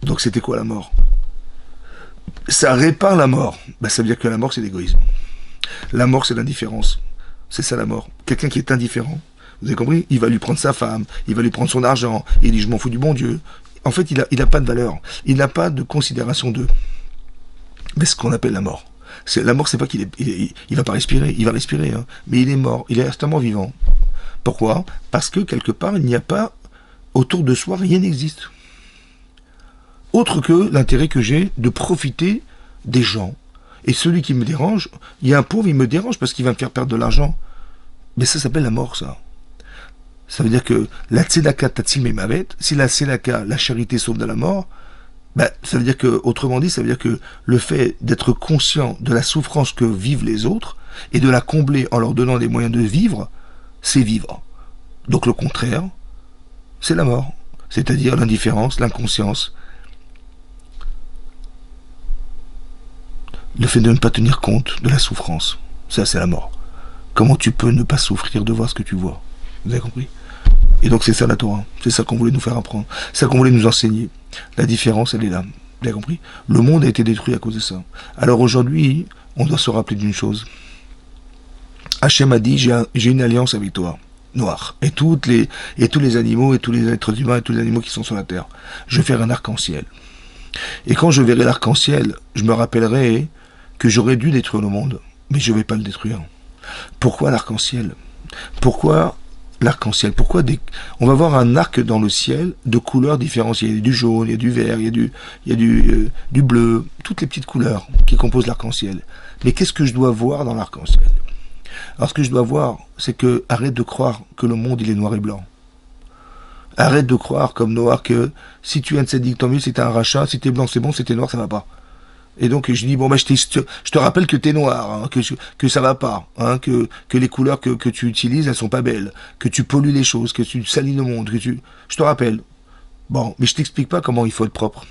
Donc c'était quoi la mort? Ça répare la mort. Ben, ça veut dire que la mort, c'est l'égoïsme. La mort, c'est l'indifférence. C'est ça la mort. Quelqu'un qui est indifférent, vous avez compris? Il va lui prendre sa femme, il va lui prendre son argent, il dit je m'en fous du bon Dieu. En fait, il a pas de valeur. Il n'a pas de considération d'eux. Mais ce qu'on appelle la mort. La mort, c'est pas il va pas respirer, il va respirer, hein, mais il est mort, il est instamment vivant. Pourquoi? Parce que quelque part, il n'y a pas, autour de soi, rien n'existe. Autre que l'intérêt que j'ai de profiter des gens. Et celui qui me dérange, il y a un pauvre, il me dérange parce qu'il va me faire perdre de l'argent. Mais ça s'appelle la mort, ça. Ça veut dire que la tzedaka tatsil memavet, si la tzedaka, la charité sauve de la mort, ben, ça veut dire que, autrement dit, ça veut dire que le fait d'être conscient de la souffrance que vivent les autres et de la combler en leur donnant les moyens de vivre, c'est vivre. Donc le contraire, c'est la mort. C'est-à-dire l'indifférence, l'inconscience, le fait de ne pas tenir compte de la souffrance. Ça, c'est la mort. Comment tu peux ne pas souffrir de voir ce que tu vois? Vous avez compris? Et donc c'est ça la Torah. C'est ça qu'on voulait nous faire apprendre. C'est ça qu'on voulait nous enseigner. La différence, elle est là. Vous avez compris? Le monde a été détruit à cause de ça. Alors aujourd'hui, on doit se rappeler d'une chose. Hachem a dit, j'ai une alliance avec toi, Noir, et tous les animaux, et tous les êtres humains, et tous les animaux qui sont sur la terre. Je vais faire un arc-en-ciel. Et quand je verrai l'arc-en-ciel, je me rappellerai que j'aurais dû détruire le monde, mais je ne vais pas le détruire. Pourquoi l'arc-en-ciel? Pourquoi l'arc-en-ciel? On va voir un arc dans le ciel de couleurs différenciées. Il y a du jaune, il y a du vert, il y a du bleu, toutes les petites couleurs qui composent l'arc-en-ciel. Mais qu'est-ce que je dois voir dans l'arc-en-ciel? Alors ce que je dois voir, c'est que arrête de croire que le monde il est noir et blanc. Arrête de croire comme Noir que si tu es un tzaddik, tant mieux, si t'es un rachat, si t'es blanc c'est bon, si t'es noir ça va pas. Et donc je dis bon ben je te rappelle que t'es noir, hein, que ça va pas, hein, que les couleurs que tu utilises elles sont pas belles, que tu pollues les choses, que tu salis le monde, je te rappelle. Bon, mais je t'explique pas comment il faut être propre.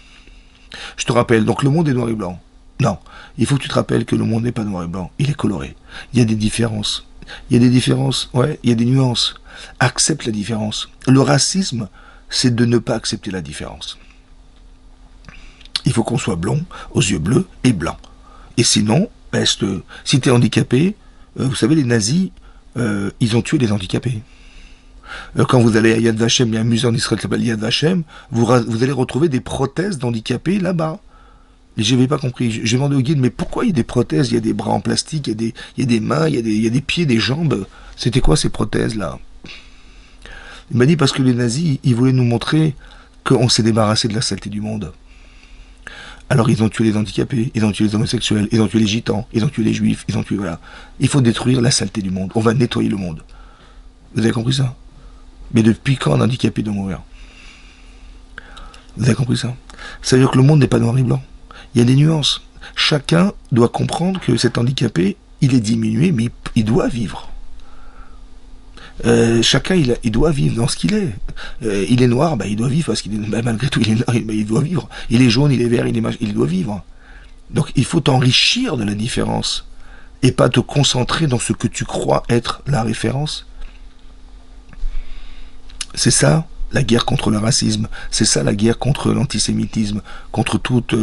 Je te rappelle, donc le monde est noir et blanc. Non, il faut que tu te rappelles que le monde n'est pas noir et blanc, il est coloré. Il y a des différences. Il y a des différences, ouais, il y a des nuances. Accepte la différence. Le racisme, c'est de ne pas accepter la différence. Il faut qu'on soit blond, aux yeux bleus et blancs. Et sinon, si tu es handicapé, vous savez, les nazis, ils ont tué les handicapés. Quand vous allez à Yad Vashem, il y a un musée en Israël qui s'appelle Yad Vashem, vous allez retrouver des prothèses d'handicapés là-bas. Et je n'avais pas compris. J'ai demandé au guide, mais pourquoi il y a des prothèses? Il y a des bras en plastique, il y a des mains, il y a des pieds, des jambes. C'était quoi ces prothèses-là? Il m'a dit parce que les nazis, ils voulaient nous montrer qu'on s'est débarrassé de la saleté du monde. Alors ils ont tué les handicapés, ils ont tué les homosexuels, ils ont tué les gitans, ils ont tué les juifs, ils ont tué... Voilà. Il faut détruire la saleté du monde. On va nettoyer le monde. Vous avez compris ça? Mais depuis quand un handicapé doit mourir? Vous avez compris ça? Ça veut dire que le monde n'est pas noir et blanc. Il y a des nuances. Chacun doit comprendre que cet handicapé, il est diminué, mais il doit vivre. Chacun, il doit vivre dans ce qu'il est. Il est noir, il doit vivre, parce qu'il est, malgré tout, il est noir, il doit vivre. Il est jaune, il est vert, il doit vivre. Donc il faut t'enrichir de la différence, et pas te concentrer dans ce que tu crois être la référence. C'est ça, la guerre contre le racisme, c'est ça la guerre contre l'antisémitisme, contre toute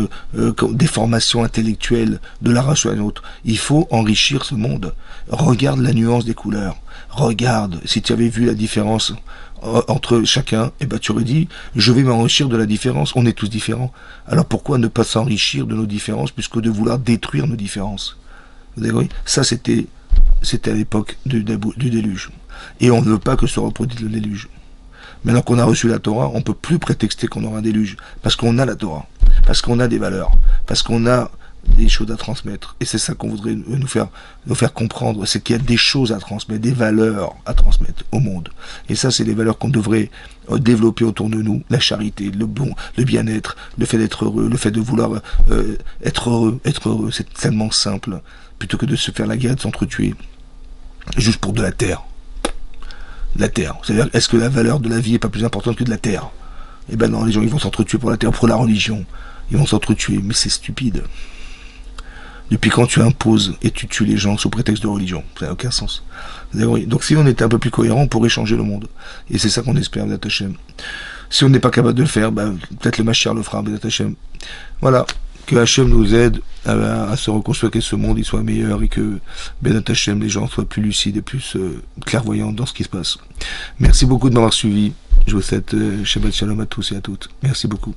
déformation intellectuelle de la race ou à l'autre. Il faut enrichir ce monde. Regarde la nuance des couleurs. Regarde, si tu avais vu la différence entre chacun, eh ben tu aurais dit, je vais m'enrichir de la différence. On est tous différents. Alors pourquoi ne pas s'enrichir de nos différences, puisque de vouloir détruire nos différences? Vous avez compris? Ça, c'était à l'époque du déluge. Et on ne veut pas que se reproduise le déluge. Maintenant qu'on a reçu la Torah, on ne peut plus prétexter qu'on aura un déluge. Parce qu'on a la Torah. Parce qu'on a des valeurs. Parce qu'on a des choses à transmettre. Et c'est ça qu'on voudrait nous faire comprendre. C'est qu'il y a des choses à transmettre, des valeurs à transmettre au monde. Et ça, c'est les valeurs qu'on devrait développer autour de nous. La charité, le bon, le bien-être, le fait d'être heureux, le fait de vouloir être heureux. Être heureux, c'est tellement simple. Plutôt que de se faire la guerre et de s'entretuer. Juste pour de la terre. La terre. C'est-à-dire, est-ce que la valeur de la vie est pas plus importante que de la terre? Eh ben non, les gens, ils vont s'entretuer pour la terre, pour la religion. Ils vont s'entretuer, mais c'est stupide. Depuis quand tu imposes et tu tues les gens sous prétexte de religion? Ça n'a aucun sens. Donc si on était un peu plus cohérent, on pourrait changer le monde. Et c'est ça qu'on espère, Bézat Hachem. Si on n'est pas capable de le faire, ben, peut-être le Mashiach le fera, Bézat Hachem. Voilà. Que Hachem nous aide à se reconstruire, que ce monde il soit meilleur et que Bézat Hachem, les gens soient plus lucides et plus clairvoyants dans ce qui se passe. Merci beaucoup de m'avoir suivi. Je vous souhaite Shabbat Shalom à tous et à toutes. Merci beaucoup.